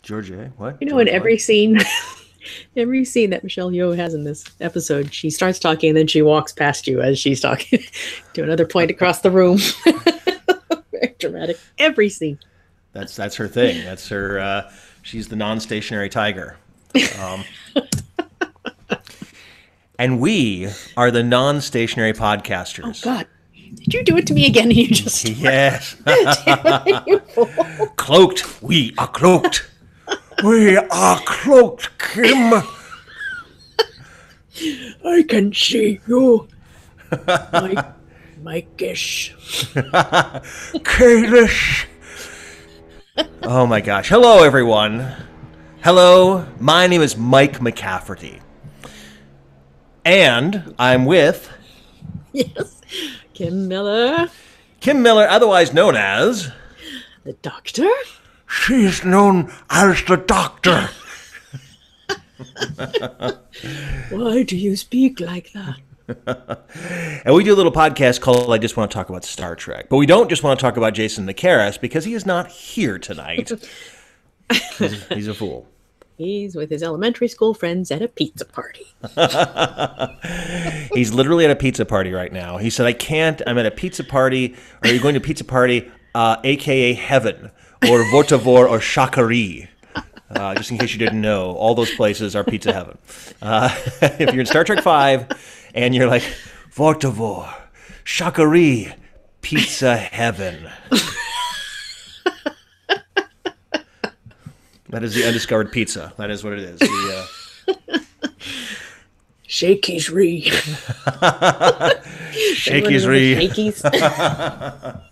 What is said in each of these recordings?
Georgia, what? You know, in George every what? scene, every scene that Michelle Yeoh has in this episode, she starts talking and then she walks past you as she's talking to another point across the room. Very dramatic. Every scene. That's her thing. That's her. She's the non-stationary tiger. Um, and we are the non-stationary Oh podcasters. God. Did you do it to me again? You just Yes. you fool. Cloaked. We are cloaked. We are cloaked, Kim. I can see you. My gish. Kalish. Oh my gosh. Hello, everyone. Hello. My name is Mike McCafferty. And I'm with Yes. Kim Miller, Kim Miller, otherwise known as... the doctor. She's known as the Doctor. Why do you speak like that? And we do a little podcast called I Just Want to Talk About Star Trek. But we don't just want to talk about Jason Nakaris because he is not here tonight. He's a fool. He's with his elementary school friends at a pizza party. He's literally at a pizza party right now. He said, I can't. I'm at a pizza party. Are you going to a pizza party, a.k.a. Heaven, or Vortavor, or Shakari? Just in case you didn't know, all those places are pizza heaven. If you're in Star Trek 5 and you're like, Vortavor, Shakari, pizza heaven. That is the undiscovered pizza. That is what it is. Shakey's Ree. Shakey's Ree. Shakies.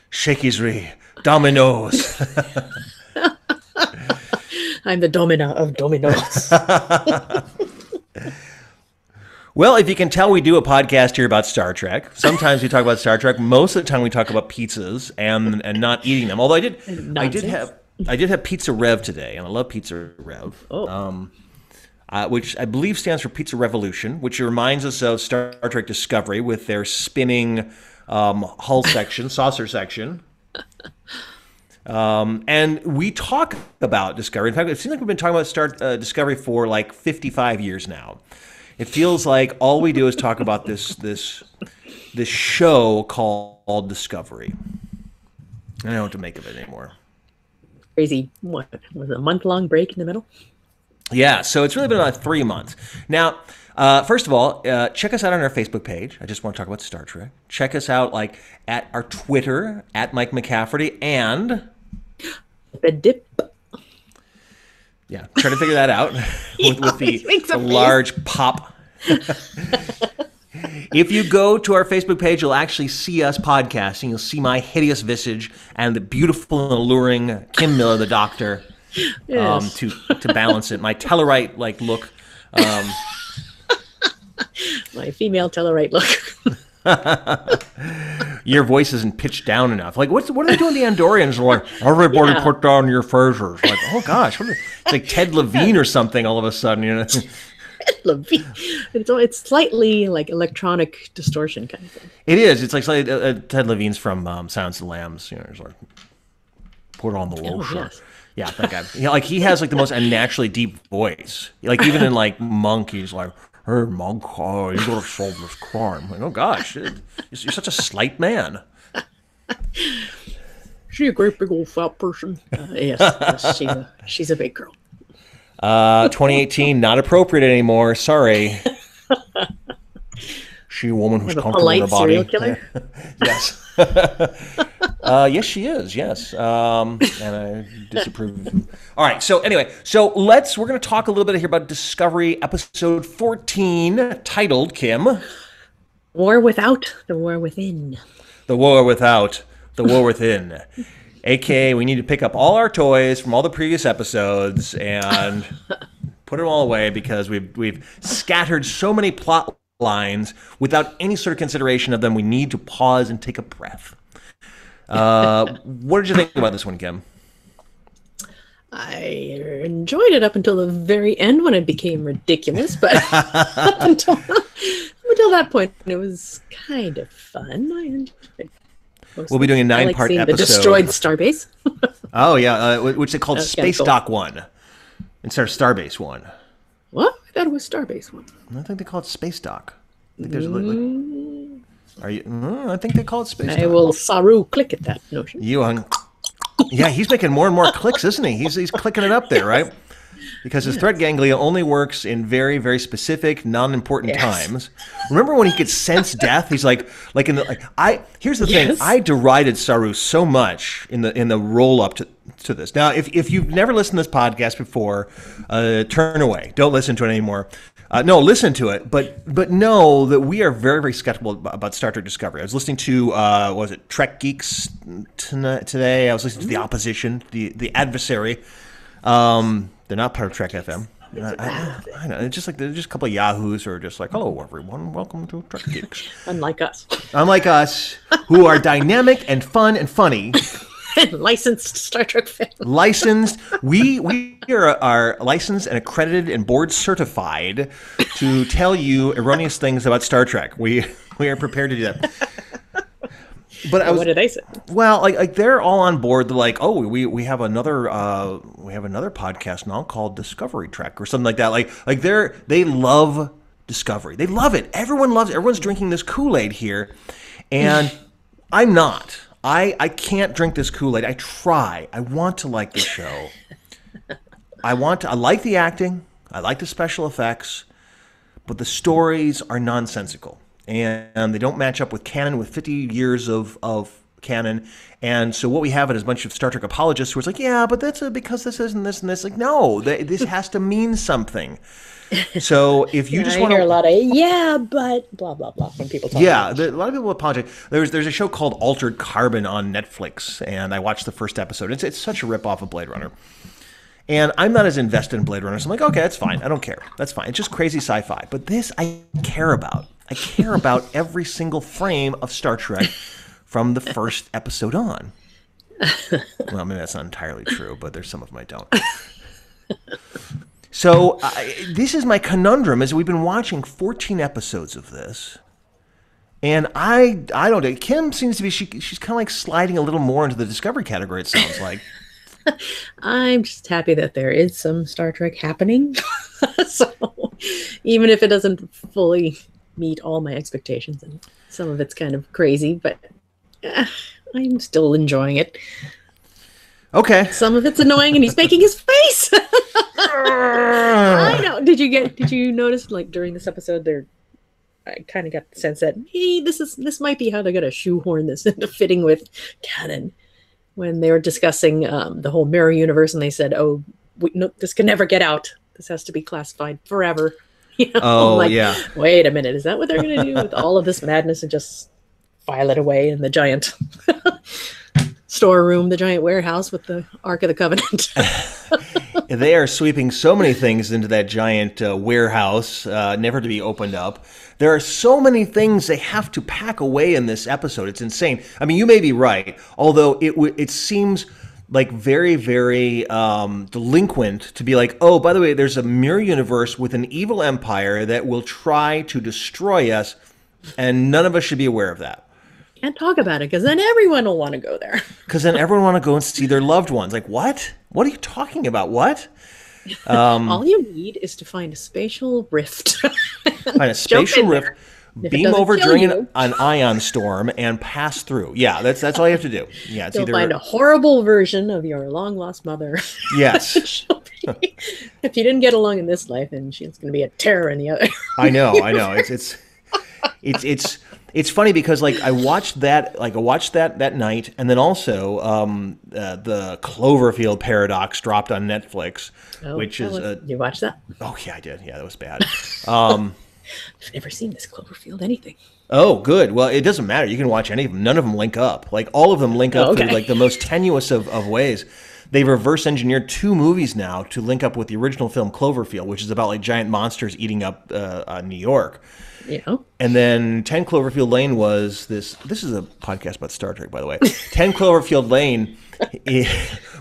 Shakey's Ree. Dominoes. I'm the domina of dominoes. Well, if you can tell, we do a podcast here about Star Trek. Sometimes we talk about Star Trek. Most of the time we talk about pizzas and not eating them. Although I did have Pizza Rev today, and I love Pizza Rev. Oh. Which I believe stands for Pizza Revolution, which reminds us of Star Trek Discovery with their spinning hull section, saucer section. And we talk about Discovery. In fact, it seems like we've been talking about Discovery for like 55 years now. It feels like all we do is talk about this show called Discovery. I don't know what to make of it anymore. Crazy. What was it, a month-long break in the middle? Yeah, so it's really been about 3 months. Now, first of all, check us out on our Facebook page. I just want to talk about Star Trek. Check us out at our Twitter, at Mike McCafferty, and... The dip. Yeah, try to figure that out with the large pop. If you go to our Facebook page, you'll actually see us podcasting. You'll see my hideous visage and the beautiful and alluring Kim Miller, the Doctor, Yes. to balance it. My Tellarite look. My female Tellarite look. Your voice isn't pitched down enough. Like, what are they doing? The Andorians are like, everybody put down your phasers. Like, oh gosh, it's like Ted Levine or something. All of a sudden, you know. Levine. It's slightly like electronic distortion kind of thing. It is. It's like slightly, Ted Levine's from Silence of the Lambs. You know, he's like, put on the lotion. Yes. Yeah, that guy. Yeah, he has the most unnaturally deep voice. Like even in Monk, he's like, "Hey, Monk, you gotta solve this crime." Like, oh gosh, you're such a slight man. She's a great big old fat person. Yes, she's a big girl. 2018, not appropriate anymore. Sorry. She a woman who's comfortable in her body. Serial killer? Yes. Yes, she is. Yes. And I disapprove. All right. So anyway, we're going to talk a little bit here about Discovery episode 14, titled, Kim, War Without, the War Within. The War Without, the War Within. AKA, we need to pick up all our toys from all the previous episodes and put them all away because we've scattered so many plot lines without any sort of consideration of them. We need to pause and take a breath. What did you think about this one, Kim? I enjoyed it up until the very end when it became ridiculous, but up until that point, it was kind of fun. I enjoyed it. We'll be doing a I like 9-part seeing episode. the destroyed starbase. Oh, yeah, which they called That's Space cool. Dock 1 instead of Starbase 1. What? I thought it was Starbase one. I think they call it Space Dock. I think there's are you? I think they call it Space Dock. I will Saru click at that notion. Yeah, he's making more and more clicks, isn't he? He's clicking it up there, right? Because his threat ganglia only works in very, very specific, non-important times. Remember when he could sense death? He's like in the Here's the thing. I derided Saru so much in the roll up to this. Now, if you've never listened to this podcast before, turn away. Don't listen to it anymore. No, listen to it, but know that we are very, very skeptical about Star Trek Discovery. I was listening to what was it, Trek Geeks today. I was listening to the opposition, the adversary. They're not part of Trek FM. I know. It's just like there's just a couple of yahoos who are just like, "Hello, everyone. Welcome to Trek Geeks." Unlike us. Unlike us, who are dynamic and fun and funny. Licensed Star Trek fan. Licensed. We are licensed and accredited and board certified to tell you erroneous things about Star Trek. We are prepared to do that. But what did they say? Well, like they're all on board. They're like, oh, we have another podcast now called Discovery Trek or something like that. Like they love Discovery. They love it. Everyone loves it. Everyone's drinking this Kool-Aid here, and I'm not. I can't drink this Kool-Aid. I try. I want to like the show. I like the acting. I like the special effects, but the stories are nonsensical. And they don't match up with canon, with 50 years of canon. And so what we have is a bunch of Star Trek apologists who are like, yeah, but that's because this isn't this and this. Like, no, this has to mean something. So if you just want to... I hear a lot of, but blah, blah, blah from people talking about a lot of people apologize. There's a show called Altered Carbon on Netflix, and I watched the first episode. It's such a ripoff of Blade Runner. And I'm not as invested in Blade Runner, so I'm like, okay, that's fine. I don't care. That's fine. It's just crazy sci-fi. But this I care about. I care about every single frame of Star Trek from the first episode on. Well, maybe that's not entirely true, but there's some of them I don't. So this is my conundrum, is we've been watching 14 episodes of this. And I don't know. Kim seems to be, she's kind of like sliding a little more into the Discovery category, it sounds like. I'm just happy that there is some Star Trek happening. So even if it doesn't fully meet all my expectations, and some of it's kind of crazy, but I'm still enjoying it. Okay. Some of it's annoying, and he's making his face. I know. Did you notice, like, during this episode, I kind of got the sense that this might be how they're gonna shoehorn this into fitting with canon. When they were discussing the whole mirror universe, and they said, "Oh, no, this can never get out. This has to be classified forever." You know? Oh, like, yeah. Wait a minute. Is that what they're going to do with all of this madness and just file it away in the giant storeroom, the giant warehouse with the Ark of the Covenant? They are sweeping so many things into that giant warehouse, never to be opened up. There are so many things they have to pack away in this episode. It's insane. I mean, you may be right, although it seems like very, very delinquent to be like, oh, by the way, there's a mirror universe with an evil empire that will try to destroy us, and none of us should be aware of that. Can't talk about it, because then everyone will want to go there. Because then everyone want to go and see their loved ones. Like, what? What are you talking about? What? All you need is to find a spatial rift. Find a spatial rift. Beam over during an ion storm and pass through. Yeah, that's all you have to do. Yeah, it's You'll find a horrible version of your long lost mother. Yes. If you didn't get along in this life, then she's going to be a terror in the other. I know. It's funny because like I watched that that night, and then also the Cloverfield Paradox dropped on Netflix, which is you watched that? Oh yeah, I did. Yeah, that was bad. I've never seen this Cloverfield anything. Oh, good. Well, it doesn't matter. You can watch any of them. None of them link up. Like all of them link up through like the most tenuous of ways. They've reverse engineered 2 movies now to link up with the original film Cloverfield, which is about like giant monsters eating up New York. Yeah. And then 10 Cloverfield Lane was this is a podcast about Star Trek, by the way. 10 Cloverfield Lane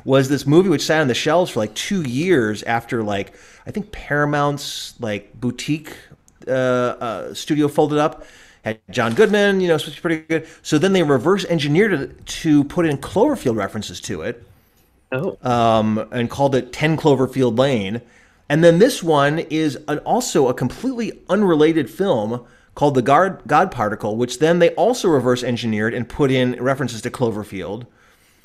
was this movie which sat on the shelves for like 2 years after like I think Paramount's like boutique studio folded up. had John Goodman, supposed to be pretty good. So then they reverse engineered it to put in Cloverfield references to it. Oh. And called it 10 Cloverfield Lane. And then this one is also a completely unrelated film called The God Particle, which then they also reverse engineered and put in references to Cloverfield.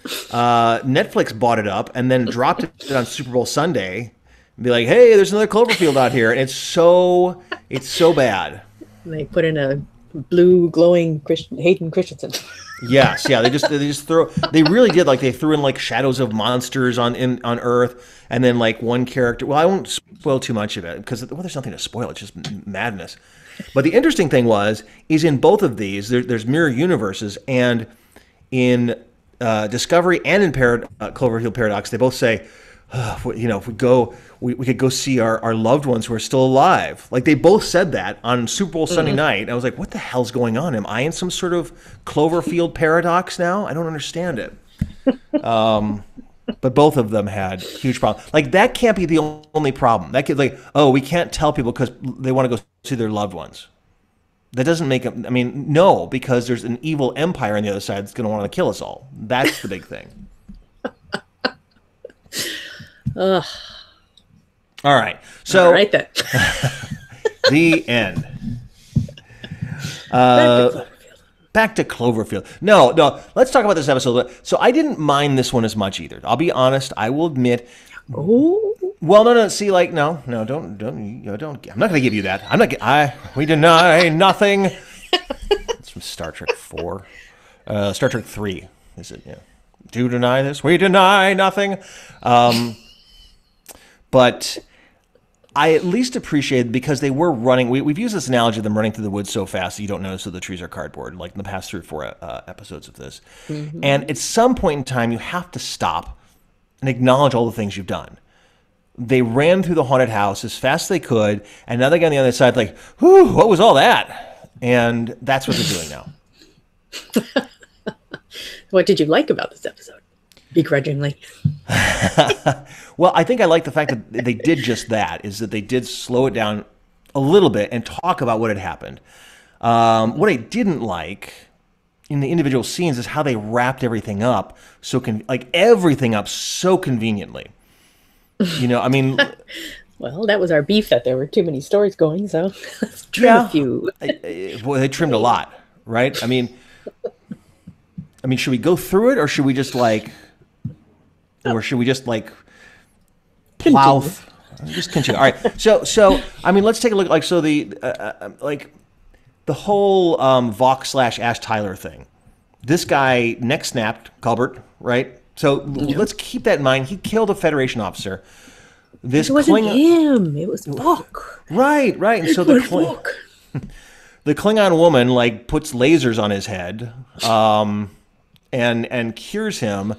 Netflix bought it up and then dropped it on Super Bowl Sunday and be like, hey, there's another Cloverfield out here. And it's so bad. They put in a blue glowing Hayden Christensen. Yes, yeah. They really did, like, they threw in like shadows of monsters on Earth, and then like one character. Well, I won't spoil too much of it because there's nothing to spoil. It's just madness. But the interesting thing is in both of these, there's mirror universes, and in Discovery and in Cloverfield Paradox, they both say, if we could go see our loved ones who are still alive. Like, they both said that on Super Bowl Sunday night. I was like, what the hell's going on? Am I in some sort of Cloverfield paradox now? I don't understand it. But both of them had huge problems. Like, that can't be the only problem. That could, we can't tell people because they want to go see their loved ones. That doesn't make them, no, because there's an evil empire on the other side that's going to want to kill us all. That's the big thing. Ugh. All right. So, all right then. The end. Back to Cloverfield. No. Let's talk about this episode. So I didn't mind this one as much either. I'll be honest. I will admit. Oh. Well, no. See, like, no. Don't. I'm not going to give you that. We deny nothing. It's from Star Trek 4. Star Trek 3. Is it? Yeah. Do you deny this? We deny nothing. But I at least appreciated, because they were running. We've used this analogy of them running through the woods so fast that you don't notice that the trees are cardboard, like in the past 3 or 4 episodes of this. Mm-hmm. And at some point in time, you have to stop and acknowledge all the things you've done. They ran through the haunted house as fast as they could, and now they got on the other side like, whew, what was all that? And that's what they're doing now. What did you like about this episode? Begrudgingly. Well, I think I like the fact that they did just that, is that they did slow it down a little bit and talk about what had happened. What I didn't like in the individual scenes is how they wrapped everything up so conveniently. Well, that was our beef, that there were too many stories going, so let's trim a few. Well, they trimmed a lot, right? Should we go through it, or should we just plow? Just continue. All right. So let's take a look. The whole Vox / Ash Tyler thing. This guy neck snapped Culbert, right? So let's keep that in mind. He killed a Federation officer. It wasn't him. It was Vox. Right. And so the Klingon woman puts lasers on his head, and cures him.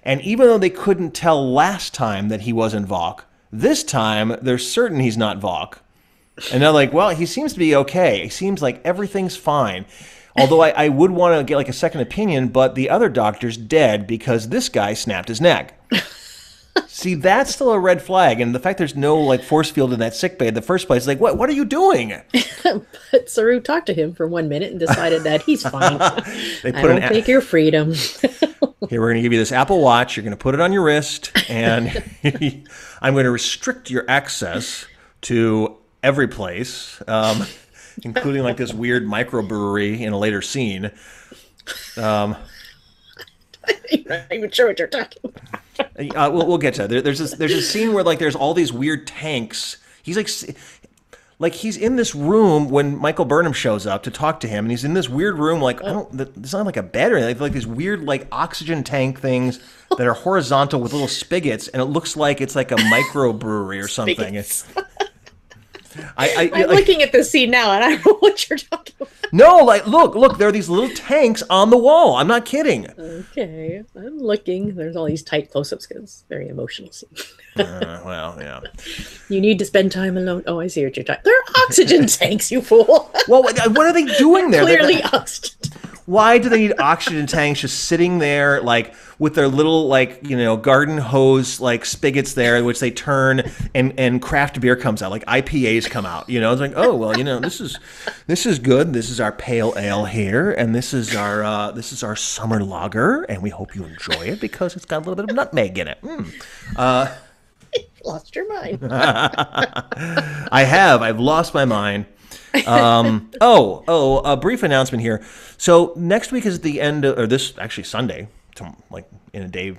And even though they couldn't tell last time that he wasn't Vox, this time they're certain he's not Vox. And they're like, well, he seems to be okay. It seems like everything's fine. Although I would want to get a second opinion, but the other doctor's dead because this guy snapped his neck. See, that's still a red flag. And the fact there's no force field in that sickbay in the first place, what are you doing? But Saru talked to him for 1 minute and decided that he's fine. Take your freedom. Here, we're going to give you this Apple Watch. You're going to put it on your wrist, and I'm going to restrict your access to every place, including this weird microbrewery in a later scene. I'm not even sure what you're talking about. We'll get to that. There's a scene where there's all these weird tanks. He's he's in this room when Michael Burnham shows up to talk to him, and he's in this weird room it's not like a bed or anything. These weird oxygen tank things that are horizontal with little spigots, and it looks like it's like a microbrewery or something. I'm looking at this scene now, and I don't know what you're talking about. No, look, there are these little tanks on the wall. I'm not kidding. Okay, I'm looking. There's all these tight close-ups because it's a very emotional scene. Well, yeah. You need to spend time alone. Oh, I see what you're talking. They're oxygen tanks, you fool. Well, what are they doing there? Clearly oxygen. Why do they need oxygen tanks just sitting there, like with their little, like, garden hose, like spigots there, which they turn and craft beer comes out, like IPAs come out. It's like, oh well, this is good. This is our pale ale here, and this is our summer lager, and we hope you enjoy it because it's got a little bit of nutmeg in it. Lost your mind. I've lost my mind. A brief announcement here. So next week is the end of, or this actually Sunday, like in a day,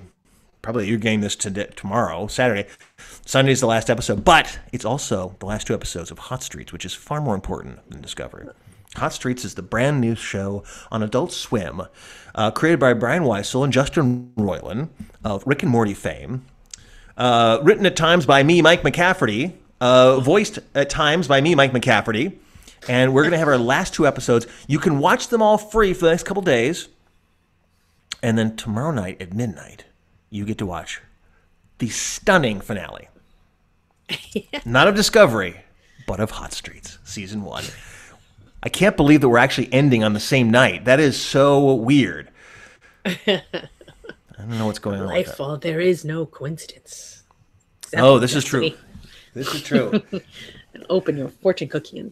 probably you're getting this tomorrow, Saturday. Sunday's the last episode, but it's also the last 2 episodes of Hot Streets, which is far more important than Discovery. Hot Streets is the brand new show on Adult Swim, created by Brian Weissel and Justin Roiland of Rick and Morty fame. Written at times by me, Mike McCafferty. Voiced at times by me, Mike McCafferty. And we're going to have our last 2 episodes. You can watch them all free for the next couple days. And then tomorrow night at midnight, you get to watch the stunning finale. Not of Discovery, but of Hot Streets, Season 1. I can't believe that we're actually ending on the same night. That is so weird. I don't know what's going on with that. There is no coincidence. This is true. This is true. And open your fortune cookie and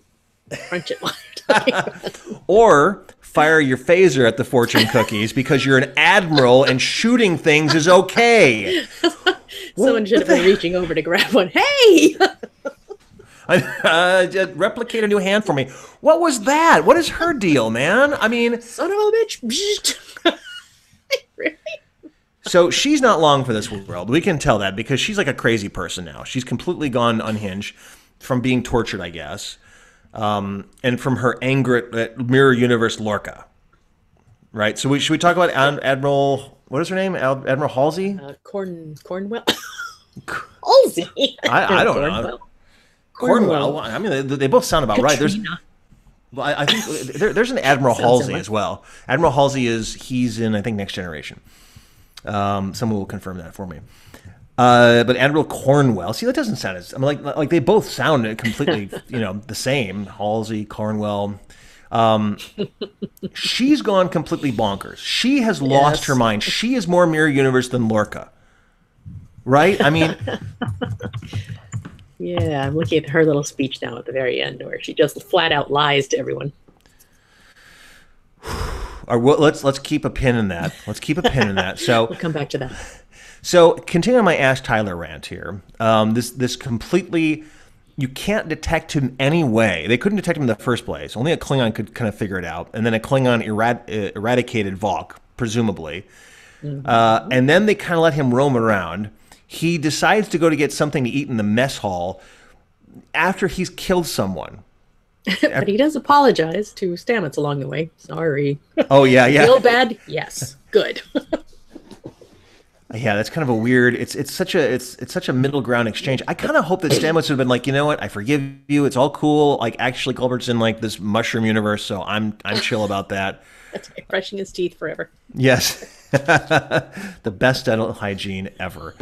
crunch it while you're talking about it. Or fire your phaser at the fortune cookies because you're an admiral and shooting things is okay. Someone should have been reaching over to grab one. Hey! Replicate a new hand for me. What was that? What is her deal, man? I mean... Son of a bitch. Really? So she's not long for this world. We can tell that because she's like a crazy person now. She's completely gone unhinged from being tortured, I guess. And from her anger at Mirror Universe Lorca. Right? So should we talk about Admiral... What is her name? Admiral Halsey? Cornwell. Halsey. I don't know. Cornwell. I mean, they both sound about Katrina. right. I think there's an Admiral Halsey as well. Admiral Halsey he's in, I think, Next Generation. Someone will confirm that for me. But Admiral Cornwell, see, that doesn't sound as... I mean, like they both sound completely, the same. Halsey, Cornwell. She's gone completely bonkers. She has lost her mind. She is more Mirror Universe than Lorca. Right? I mean... Yeah, I'm looking at her little speech now at the very end where she just flat out lies to everyone. Let's keep a pin in that. So we'll come back to that. So continuing my Ash Tyler rant here, this completely, you can't detect him any way. They couldn't detect him in the first place. Only a Klingon could kind of figure it out. And then a Klingon eradicated Valk, presumably. Mm-hmm. And then they kind of let him roam around. He decides to go to get something to eat in the mess hall after he's killed someone. But he does apologize to Stamets along the way. Sorry. Oh, yeah. Feel bad? Yes. Good. Yeah, that's kind of a weird. It's such a middle ground exchange. I kind of hope that Stamets would have been like, you know what, I forgive you. It's all cool. Like, actually, Culbert's in like this mushroom universe, so I'm chill about that. That's right, brushing his teeth forever. Yes, the best dental hygiene ever.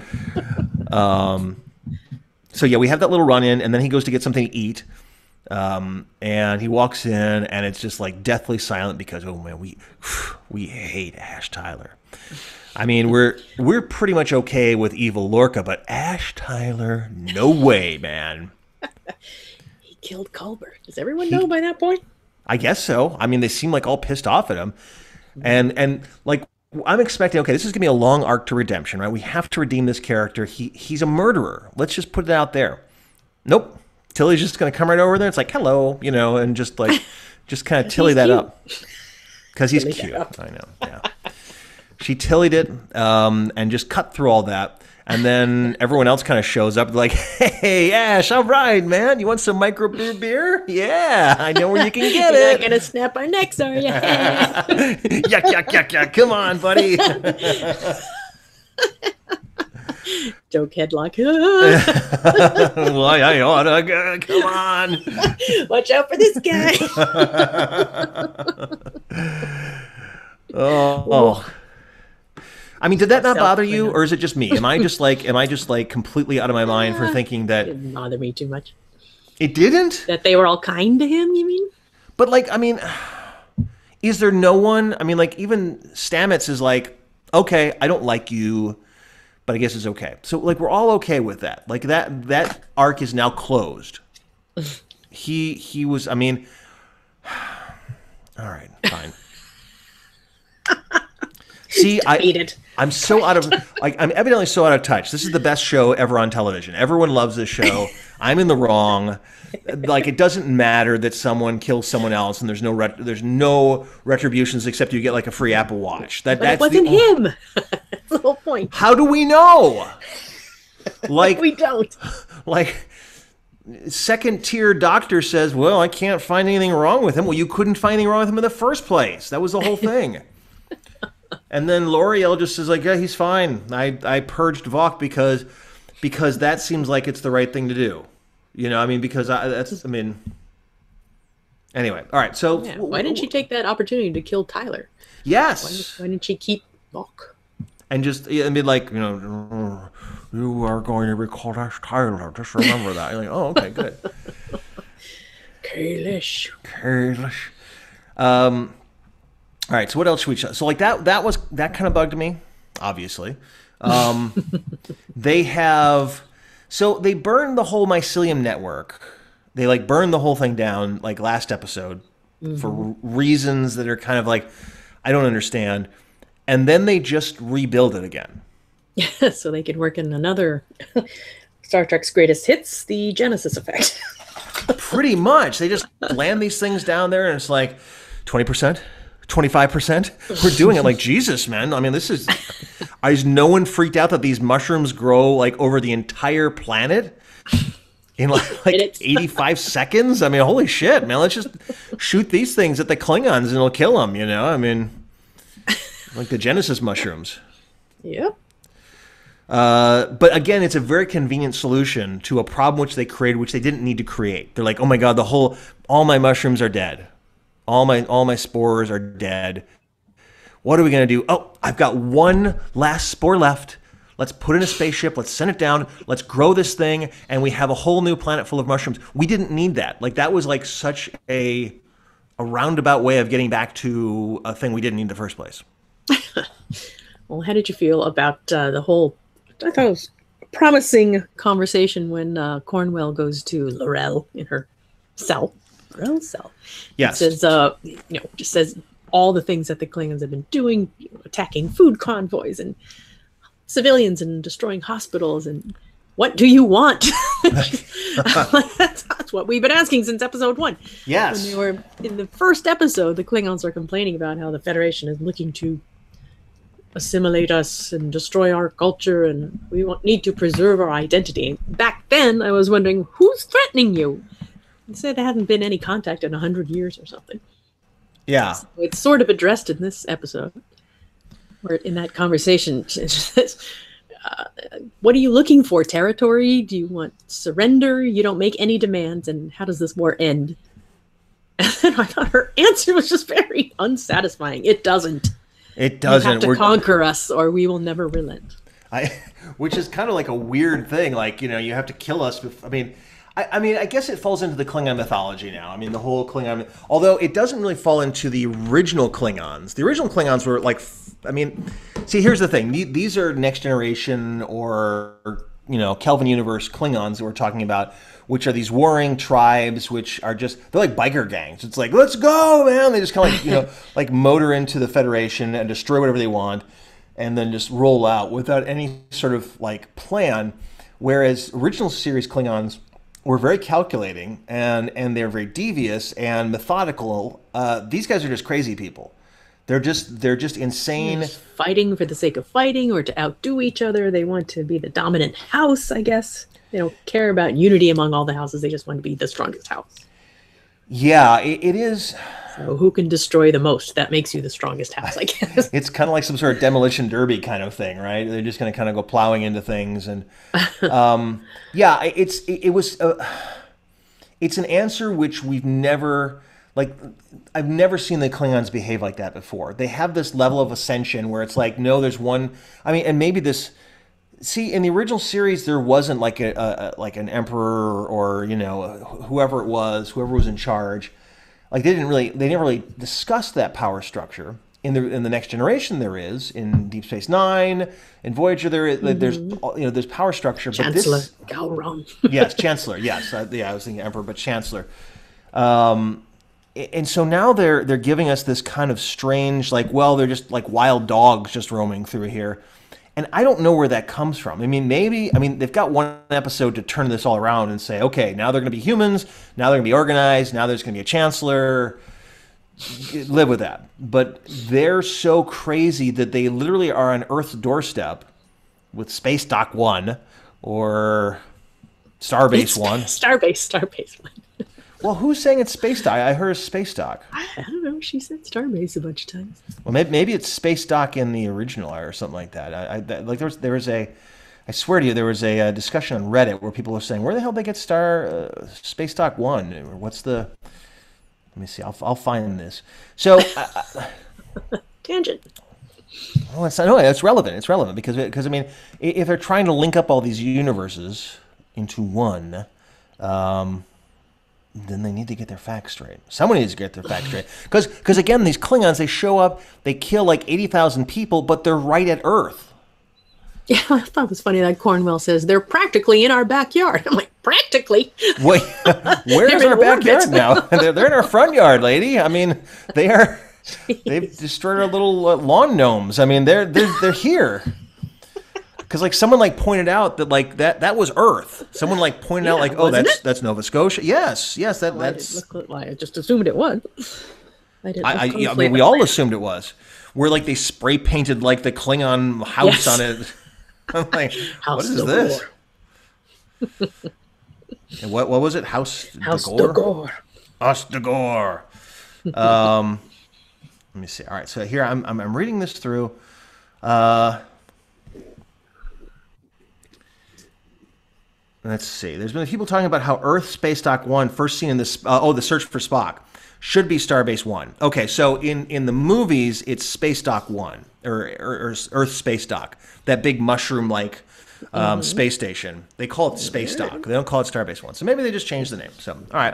So yeah, we have that little run in, and then he goes to get something to eat. And he walks in, and it's just like deathly silent because, oh man, we hate Ash Tyler. I mean, we're pretty much okay with evil Lorca, but Ash Tyler, no way, man. He killed Culber. Does everyone know by that point? I guess so. I mean, they seem like all pissed off at him, and like I'm expecting. Okay, this is gonna be a long arc to redemption, right? We have to redeem this character. He's a murderer. Let's just put it out there. Nope. Tilly's just gonna come right over there. It's like hello, and just kind of Tilly that up because he's cute. I know. Yeah. She Tillied it and just cut through all that. And then everyone else kind of shows up like, hey, Ash, all right, man. You want some microbrew beer? Yeah, I know where you can get You're it. not going to snap our necks, are you? Yuck, yuck, yuck, yuck. Come on, buddy. Joke headlock. Why, I oughta go. Come on. Watch out for this guy. Oh. I mean, did that not bother you, or is it just me? Am I just like completely out of my mind for thinking that it didn't bother me too much? It didn't? That they were all kind to him, you mean? But like, I mean, Is there no one? I mean, like even Stamets is like, okay, I don't like you, but I guess it's okay. So like we're all okay with that. Like that arc is now closed. He was. I mean, all right, fine. See, I'm so out of like I'm evidently so out of touch. This is the best show ever on television. Everyone loves this show. I'm in the wrong. Like it doesn't matter that someone kills someone else and there's no retributions except you get like a free Apple Watch. But it wasn't him. That's the whole point. How do we know? Like we don't. Like second tier doctor says, well, I can't find anything wrong with him. Well, you couldn't find anything wrong with him in the first place. That was the whole thing. And then L'Oreal just says like, yeah, he's fine. I purged Vok because that seems like it's the right thing to do. You know, I mean, because anyway, all right. So yeah, why didn't she take that opportunity to kill Tyler? Yes. Why didn't she keep Vok? And just be like, you know, you are going to recall that Tyler. Just remember that. You're like, oh, okay, good. Kalish. All right, so what else should we show? So like that kind of bugged me, obviously. They burned the whole mycelium network. They like burned the whole thing down like last episode for reasons that are kind of like I don't understand. And then they just rebuild it again. Yeah, so they could work in another Star Trek's greatest hits, the Genesis effect. Pretty much. They just land these things down there and it's like 20%. 25%? We're doing it like Jesus, man. I mean, is no one freaked out that these mushrooms grow like over the entire planet in like 85 seconds? I mean, holy shit, man. Let's just shoot these things at the Klingons and it'll kill them, you know? I mean, like the Genesis mushrooms. Yep. But again, it's a very convenient solution to a problem which they created, which they didn't need to create. They're like, oh my God, all my mushrooms are dead. All my spores are dead. What are we going to do? Oh, I've got one last spore left. Let's put it in a spaceship. Let's send it down. Let's grow this thing. And we have a whole new planet full of mushrooms. We didn't need that. Like that was like such a roundabout way of getting back to a thing we didn't need in the first place. Well, how did you feel about the whole, I thought it was a promising conversation when Cornwell goes to L'Rell in her cell. Cell. Yes. It says, just says all the things that the Klingons have been doing, attacking food convoys and civilians and destroying hospitals. And what do you want? That's what we've been asking since episode 1. Yes. When they were in the first episode, the Klingons are complaining about how the Federation is looking to assimilate us and destroy our culture, and we need to preserve our identity. Back then, I was wondering, who's threatening you? They said there hadn't been any contact in 100 years or something. Yeah. So it's sort of addressed in this episode, where in that conversation, it says, what are you looking for? Territory? Do you want surrender? You don't make any demands, and how does this war end? And then I thought her answer was just very unsatisfying. It doesn't. It doesn't. You have to conquer us, or we will never relent. Which is kind of like a weird thing. Like, you know, you have to kill us. I guess it falls into the Klingon mythology now. I mean, the whole Klingon, although it doesn't really fall into the original Klingons. The original Klingons were like, see, here's the thing. These are Next Generation or, you know, Kelvin Universe Klingons that we're talking about, which are these warring tribes, which are just, they're like biker gangs. It's like, let's go, man. They just kind of like, you know, like motor into the Federation and destroy whatever they want and then just roll out without any sort of like plan. Whereas original series Klingons were very calculating and they're very devious and methodical. These guys are just crazy people. They're just insane. Just fighting for the sake of fighting or to outdo each other. They want to be the dominant house, I guess. They don't care about unity among all the houses. They just want to be the strongest house. Yeah, it is. So who can destroy the most? That makes you the strongest house, I guess. It's kind of like some sort of demolition derby kind of thing, right? They're just going to kind of go plowing into things, and yeah, it's an answer which we've never I've never seen the Klingons behave like that before. They have this level of ascension where it's like, no, there's one. I mean, and maybe this. See, in the original series, there wasn't like like an emperor or, you know, whoever was in charge. like they never really discussed that power structure. In the Next Generation, there is. In Deep Space Nine, in Voyager, there's power structure. Chancellor but this, Gowron. yes, Chancellor. Yes, I was thinking Emperor, but Chancellor. And so now they're giving us this kind of strange, like, well, they're just like wild dogs just roaming through here. And I don't know where that comes from. I mean, they've got one episode to turn this all around and say, okay, now they're going to be humans. Now they're going to be organized. Now there's going to be a chancellor. Live with that. But they're so crazy that they literally are on Earth's doorstep with Space Dock 1 or Starbase 1. Starbase 1. Well, who's saying it's Space Dock? I heard Space Dock. I don't know. She said Starbase a bunch of times. Well, maybe it's Space Dock in the original or something like that. There was a, I swear to you, there was a discussion on Reddit where people were saying, where the hell did they get Space Dock 1? Or what's the? Let me see. I'll find this. So tangent. Well, it's relevant. It's relevant because I mean, if they're trying to link up all these universes into one. Then they need to get their facts straight. Someone needs to get their facts straight. Because again, these Klingons, they show up, they kill like 80,000 people, but they're right at Earth. Yeah, I thought it was funny that Cornwell says, they're practically in our backyard. I'm like, practically? Wait, where's our backyard now? They're in our front yard, lady. I mean, they've destroyed our little lawn gnomes. I mean, they're here. Because like someone like pointed out that like that was Earth. Someone like pointed out like, oh, that's Nova Scotia. Yes, that's. I just assumed it was. I mean, we all assumed it was. Where like they spray painted like the Klingon house on it. I'm like, what is this? And what was it? House Dagor. House Dagor. Let me see. All right, so here I'm reading this through. Let's see. There's been people talking about how Earth Space Dock 1, first seen in this, the search for Spock, should be Starbase 1. Okay, so in the movies, it's Space Dock 1, or Earth Space Dock, that big mushroom-like space station. They call it Space Dock. They don't call it Starbase 1. So maybe they just changed the name. So, all right,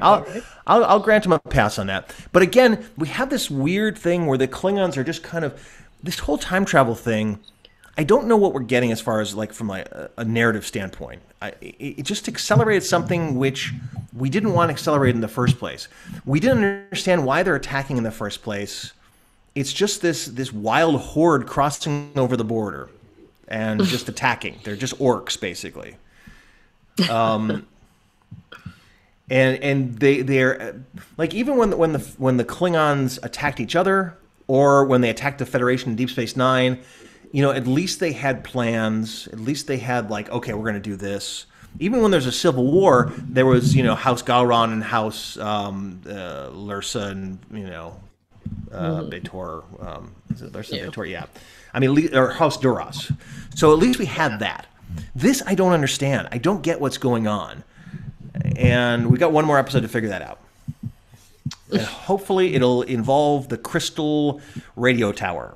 I'll grant them a pass on that. But again, we have this weird thing where the Klingons are just kind of, this whole time travel thing, I don't know what we're getting as far as like from a narrative standpoint. It just accelerated something which we didn't want to accelerate in the first place. We didn't understand why they're attacking in the first place. It's just this wild horde crossing over the border and just attacking. They're just orcs basically. And they're like, even when the Klingons attacked each other or when they attacked the Federation in Deep Space Nine, you know, at least they had plans. At least they had like, okay, we're going to do this. Even when there's a civil war, there was, you know, House Gowron and House Lursa and, you know, B'Etor. Is it Lursa? Yeah. B'Etor? Yeah. I mean, or House Duras. So at least we had that. This I don't understand. I don't get what's going on. And we got one more episode to figure that out. And hopefully it'll involve the Crystal Radio Tower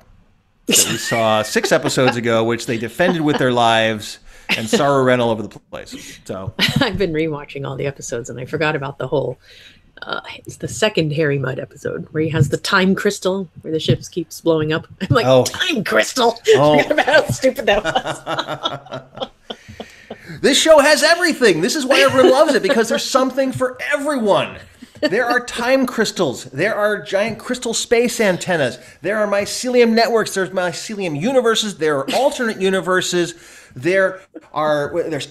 that we saw 6 episodes ago, which they defended with their lives, and Saru ran all over the place. So I've been rewatching all the episodes, and I forgot about the whole. It's the second Harry Mudd episode where he has the time crystal where the ships keeps blowing up. I'm like, time crystal. I forgot about how stupid that was. This show has everything. This is why everyone loves it, because there's something for everyone. There are time crystals. There are giant crystal space antennas. There are mycelium networks. There's mycelium universes. There are alternate universes. There's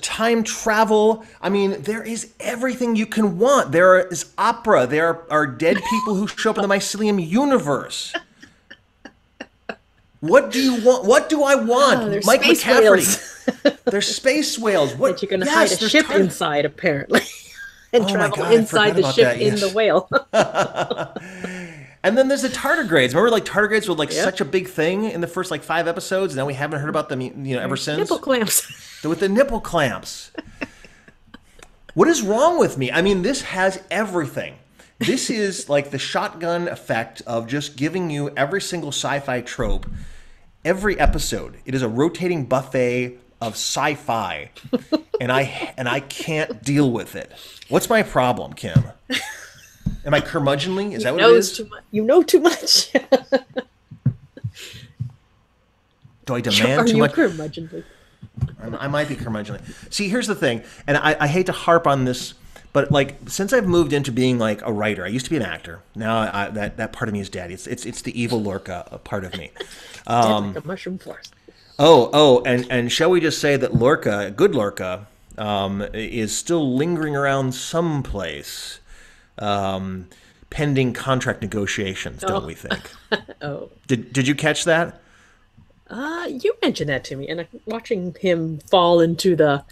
time travel. I mean, there is everything you can want. There is opera. There are dead people who show up in the mycelium universe. What do you want? What do I want? Mike McCafferty. There's space whales. What? That you can hide a ship inside, apparently. And travel inside the ship in the whale. And then there's the tardigrades. Remember, like, tardigrades were like such a big thing in the first like 5 episodes. Now we haven't heard about them, you know, ever since. Nipple clamps. With the nipple clamps. What is wrong with me? I mean, this has everything. This is like the shotgun effect of just giving you every single sci-fi trope every episode. It is a rotating buffet of sci-fi, and I can't deal with it. What's my problem, Kim? Am I curmudgeonly? Is that what it knows is? too much. You know too much. Do I demand Are too you much? curmudgeonly? I might be curmudgeonly. See, here's the thing, and I hate to harp on this, but like since I've moved into being like a writer, I used to be an actor. Now that part of me is dead. It's the evil Lorca part of me. Dead like a mushroom forest. And shall we just say that Lorca, good Lorca, is still lingering around someplace, pending contract negotiations, don't we think? Oh. Did you catch that? You mentioned that to me, and watching him fall into the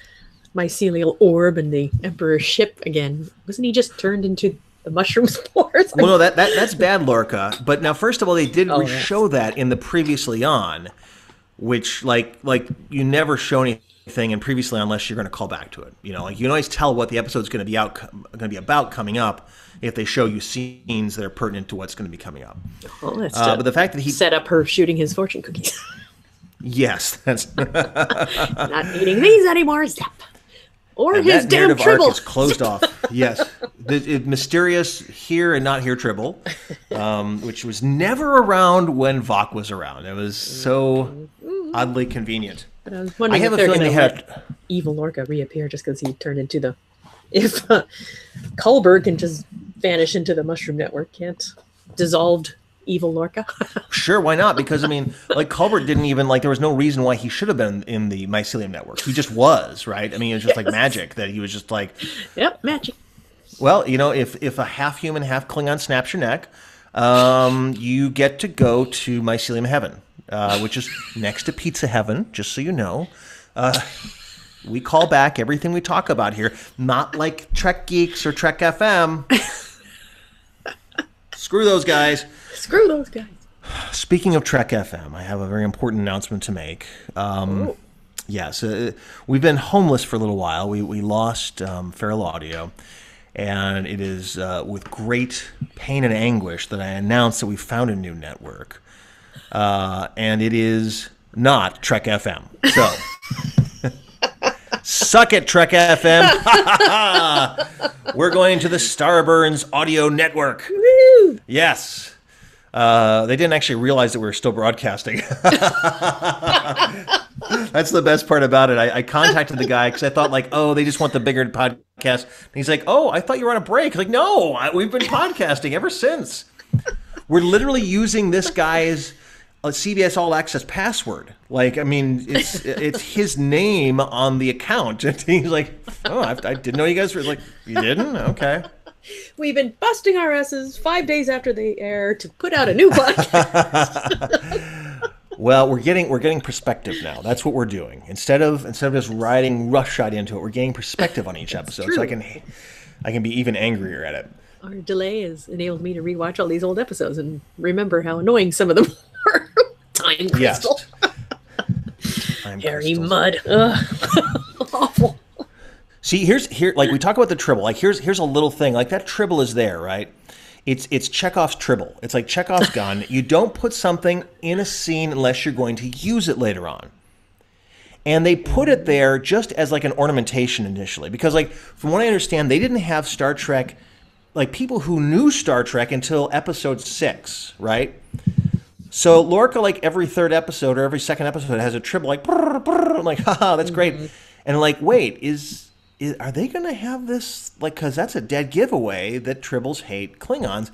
mycelial orb and the Emperor's ship again. Wasn't he just turned into the mushroom spores? Well, no, that's bad Lorca. But now, first of all, they did show that in the Previously On, which like you never show anything in Previously On unless you're going to call back to it. You know, like you can always tell what the episode's going to be about coming up if they show you scenes that are pertinent to what's going to be coming up. Oh, that's but the fact that he set up her shooting his fortune cookies. Yes, that's Not eating these anymore. Zap. Or and his that damn narrative Tribble. arc is closed off. Yes, the mysterious here and not here Tribble, which was never around when Vok was around. It was so oddly convenient. But I was wondering I have if a they're feeling going they to had. let evil Lorca reappear just because he turned into the. If Culber can just vanish into the mushroom network, can't dissolved evil Lorca? Sure, why not? Because I mean, like Culbert didn't even like. There was no reason why he should have been in the mycelium network. He just was, right? I mean, it was just like magic that he was just like. Yep, magic. Well, you know, if a half human, half Klingon snaps your neck, you get to go to mycelium heaven, which is next to pizza heaven. Just so you know. We call back everything we talk about here, not like Trek Geeks or Trek FM. Screw those guys. Screw those guys. Speaking of Trek FM, I have a very important announcement to make. Yes, we've been homeless for a little while. We lost Feral Audio, and it is with great pain and anguish that I announce that we found a new network, and it is not Trek FM. So. Suck it, Trek FM. We're going to the Starburns Audio Network. Woo! Yes. They didn't actually realize that we were still broadcasting. That's the best part about it. I contacted the guy because I thought, like, oh, they just want the bigger podcast. And he's like, oh, I thought you were on a break. Like, no, we've been podcasting ever since. We're literally using this guy's CBS All Access password. Like, I mean, it's his name on the account. And he's like, oh, I didn't know you guys were like, you didn't? Okay. We've been busting our asses 5 days after they air to put out a new podcast. Well, we're getting perspective now. That's what we're doing. Instead of just riding roughshod into it, we're getting perspective on each episode. True. So I can be even angrier at it. Our delay has enabled me to rewatch all these old episodes and remember how annoying some of them were. Time crystal. Yes. Hairy mud. Ugh. Awful. See, here, like we talk about the Tribble. Like here's a little thing. Like that Tribble is there, right? It's Chekhov's Tribble. It's like Chekhov's gun. You don't put something in a scene unless you're going to use it later on. And they put it there just as like an ornamentation initially, because like from what I understand, they didn't have Star Trek, like people who knew Star Trek until episode 6, right? So Lorca, like every third episode or every second episode, has a Tribble like, brr, brr, like, haha, that's great. And like, wait, are they going to have this? Like, because that's a dead giveaway that Tribbles hate Klingons.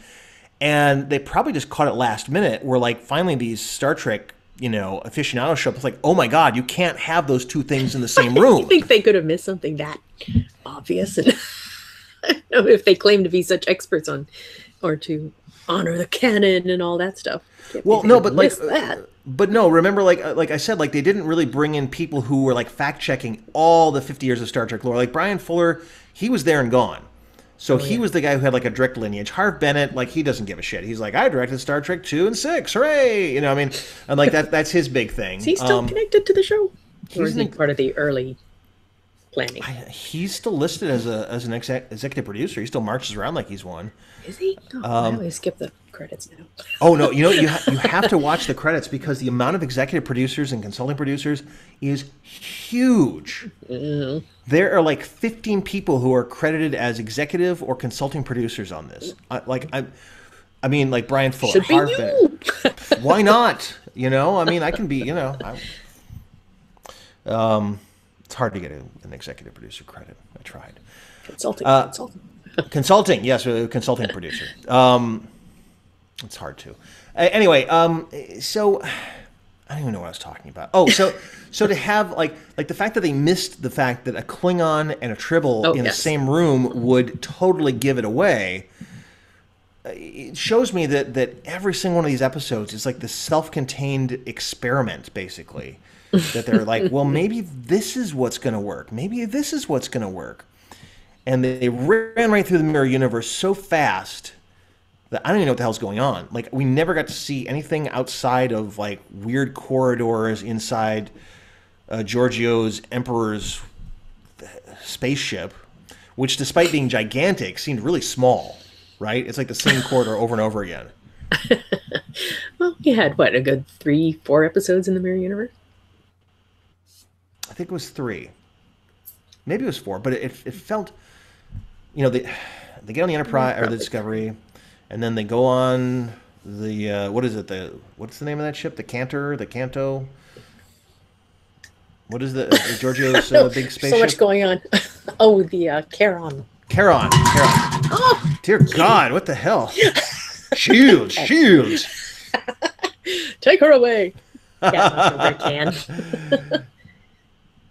And they probably just caught it last minute where, like, finally these Star Trek, aficionados show up. It's like, oh my God, you can't have those two things in the same room. I think they could have missed something that obvious. And if they claim to be such experts on, or to honor the canon and all that stuff. Well, no, but like, that. but no, remember, like I said, like they didn't really bring in people who were like fact checking all the 50 years of Star Trek lore. Like Brian Fuller, he was there and gone. So he was the guy who had like a direct lineage. Harv Bennett, like he doesn't give a shit. He's like, I directed Star Trek 2 and 6, hooray! I mean, and like that's his big thing. Is he still connected to the show? Or is he He's part of the early planning. He's still listed as an executive producer. He still marches around like he's one. Is he? Oh, I always skip the credits now. Oh no, you have to watch the credits because the amount of executive producers and consulting producers is huge. Mm-hmm. There are like 15 people who are credited as executive or consulting producers on this. I mean, like Brian Fuller. Should be you. Why not? I mean, I can be. It's hard to get an executive producer credit. I tried. Consulting, yes, a consulting producer. It's hard to. Anyway, so I don't even know what I was talking about. Oh, so to have like the fact that they missed the fact that a Klingon and a Tribble in the same room would totally give it away. It shows me that every single one of these episodes is like this self-contained experiment, basically. That they're like, well, maybe this is what's going to work. Maybe this is what's going to work. And they ran right through the mirror universe so fast that I don't even know what the hell's going on. Like, we never got to see anything outside of like weird corridors inside Giorgio's Emperor's spaceship, which, despite being gigantic, seemed really small. Right? It's like the same corridor over and over again. Well, you had a good 3-4 episodes in the Mirror Universe? I think it was 3. Maybe it was 4, but it felt, they get on the Enterprise or the Discovery, and then they go on the what's the name of that ship? The Canto. What is the Giorgio's big spaceship? So much going on. Oh, the Charon. Charon. Oh, dear God, what the hell? Shields. Take her away.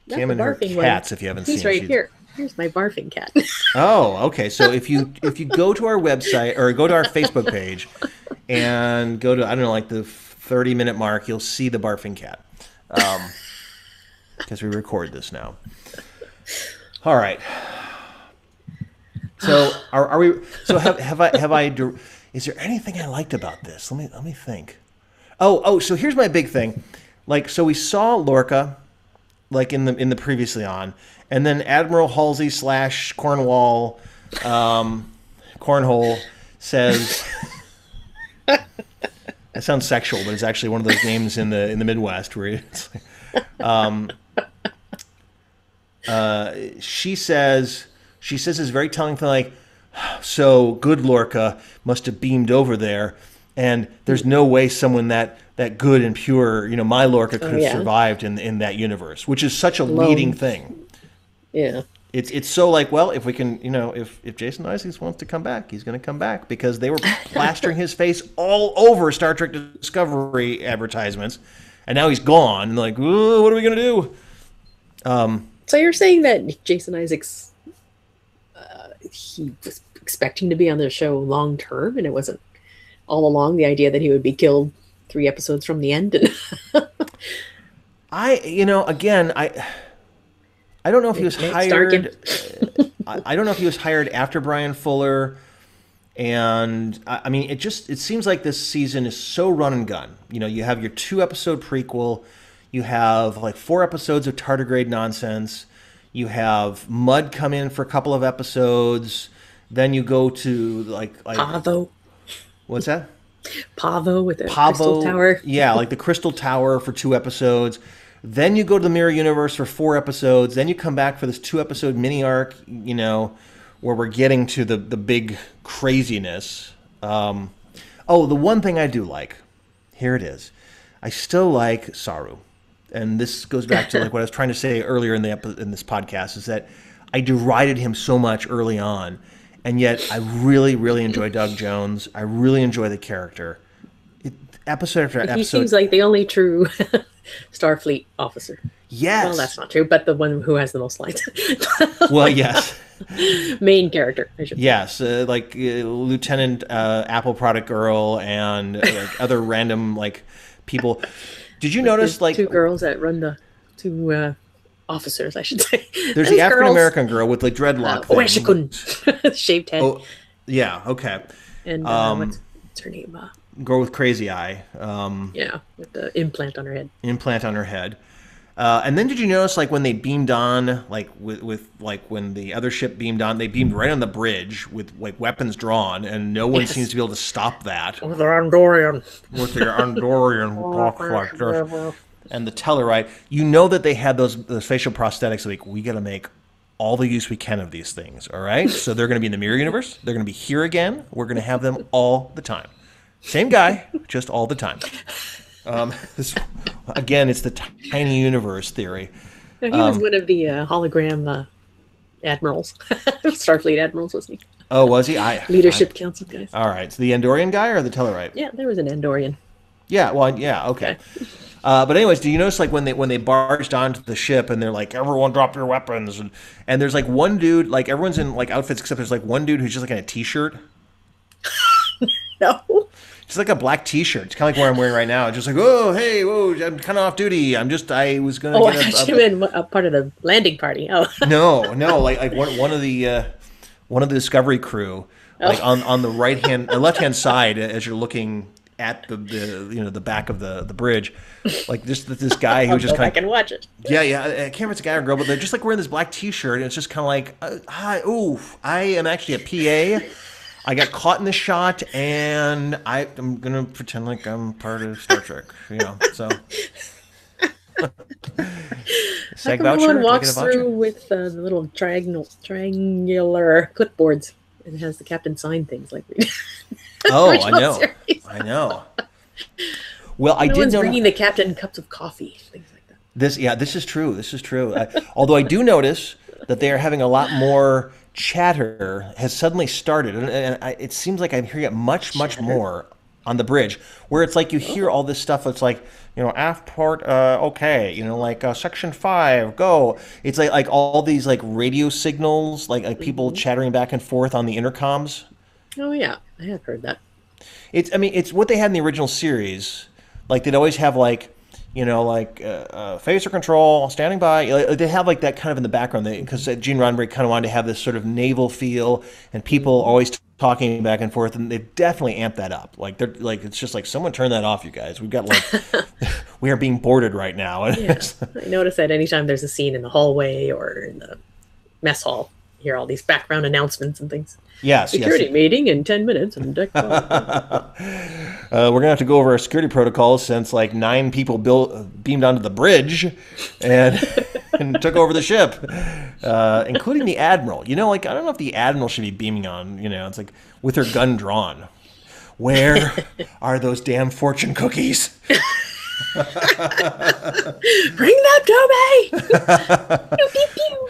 Cam and her cats, if you haven't seen. He's right here. Here's my barfing cat. Oh, okay. So if you go to our website or go to our Facebook page and go to, I don't know, like the 30-minute mark, you'll see the barfing cat. Because we record this now. All right. So are we? So have I? Is there anything I liked about this? Let me think. Oh. So here's my big thing. Like, so we saw Lorca, like in the previously on, and then Admiral Halsey / Cornwall, Cornhole says. That sounds sexual, but it's actually one of those names in the Midwest where it's. She says this very telling thing, like, so good Lorca must have beamed over there, and there's no way someone that good and pure, my Lorca could have survived in that universe, which is such a leading thing. Yeah. It's so like, well, if we can, if Jason Isaacs wants to come back, he's going to come back, because they were plastering his face all over Star Trek Discovery advertisements, and now he's gone. And like, what are we going to do? So you're saying that Jason Isaacs, he was expecting to be on the show long term, and it wasn't all along the idea that he would be killed 3 episodes from the end? I don't know if he was hired. I don't know if he was hired after Brian Fuller. And I mean, it seems like this season is so run and gun. You have your 2-episode prequel. You have like 4 episodes of tardigrade nonsense. You have Mudd come in for a couple of episodes. Then you go to like Pavo. What's that? Pavo with the Crystal Tower. Yeah, like the Crystal Tower for 2 episodes. Then you go to the Mirror Universe for 4 episodes. Then you come back for this 2-episode mini arc, where we're getting to the big craziness. The one thing I do like, here it is. I still like Saru. And this goes back to like what I was trying to say earlier in this podcast, is that I derided him so much early on, and yet I really, really enjoy Doug Jones. I really enjoy the character. Episode after episode. He seems like the only true Starfleet officer. Yes. Well, that's not true, but the one who has the most lines. Well, yes. Main character, I should say. Yes, like Lieutenant Apple Product Girl and like other random like people. Did you notice like 2 girls that run the 2 officers, I should say. There's the African American girl with like dreadlock. Oeshikun, shaved head. Oh, yeah. Okay. And what's her name? Girl with crazy eye. Yeah, with the implant on her head. And then did you notice, like, when they beamed on, like, with like, when the other ship beamed on, they beamed right on the bridge with, like, weapons drawn, and no one seems to be able to stop that. With the Andorian. With the Andorian who talks like this. And the Tellarite, you know that they had those facial prosthetics, like, we got to make all the use we can of these things, all right? So they're going to be in the Mirror Universe. They're going to be here again. We're going to have them all the time. Same guy, just all the time. Again, it's the tiny universe theory. No, he was one of the hologram admirals. Starfleet admirals, wasn't he? Oh, was he? Leadership Council guys. All right. So the Andorian guy or the Tellarite? Yeah, there was an Andorian. Yeah, well, yeah, okay. But anyways, do you notice, like, when they barged onto the ship and they're like, everyone drop your weapons, and there's like one dude, like, everyone's in like outfits except there's like one dude who's just like in a t-shirt. No. Just like a black t-shirt. It's kind of like what I'm wearing right now. Just like, oh, hey, whoa, I'm kind of off duty. I was going to I thought you meant a part of the landing party. Oh. No, like one of the Discovery crew, like on the left-hand side as you're looking at the back of the bridge, like this guy who just kind of, I can watch it. Yeah, I can't remember if it's a guy or a girl, but they're just like wearing this black t-shirt, and it's just kind of like, hi, I am actually a PA. I got caught in the shot, and I'm gonna pretend like I'm part of Star Trek, So, SAG voucher. Everyone walks through with the little triangular clipboards and has the captain sign things like we. Oh, I know. Series. I know. Well, I did know bringing the captain cups of coffee, things like that. This is true. This is true. Although I do notice that they are having a lot more chatter has suddenly started, and it seems like I'm hearing it much more on the bridge, where it's like you hear all this stuff. It's like, aft port, okay, like section 5, go. It's like all these like radio signals, like people chattering back and forth on the intercoms. Oh yeah, I have heard that. It's what they had in the original series. Like they'd always have like, phaser control, standing by. They have like that kind of in the background because Gene Roddenberry kind of wanted to have this sort of naval feel, and people always talking back and forth, and they've definitely amped that up. Like they're like, it's just like, someone turn that off, you guys. We've got like, we are being boarded right now. Yeah. I notice that anytime there's a scene in the hallway or in the mess hall, you hear all these background announcements and things. Yes. Security meeting in 10 minutes and deck. We're gonna have to go over our security protocols since like 9 people beamed onto the bridge and took over the ship, including the admiral. I don't know if the admiral should be beaming on. It's like with her gun drawn. Where are those damn fortune cookies? Bring them to me! Pew, pew, pew.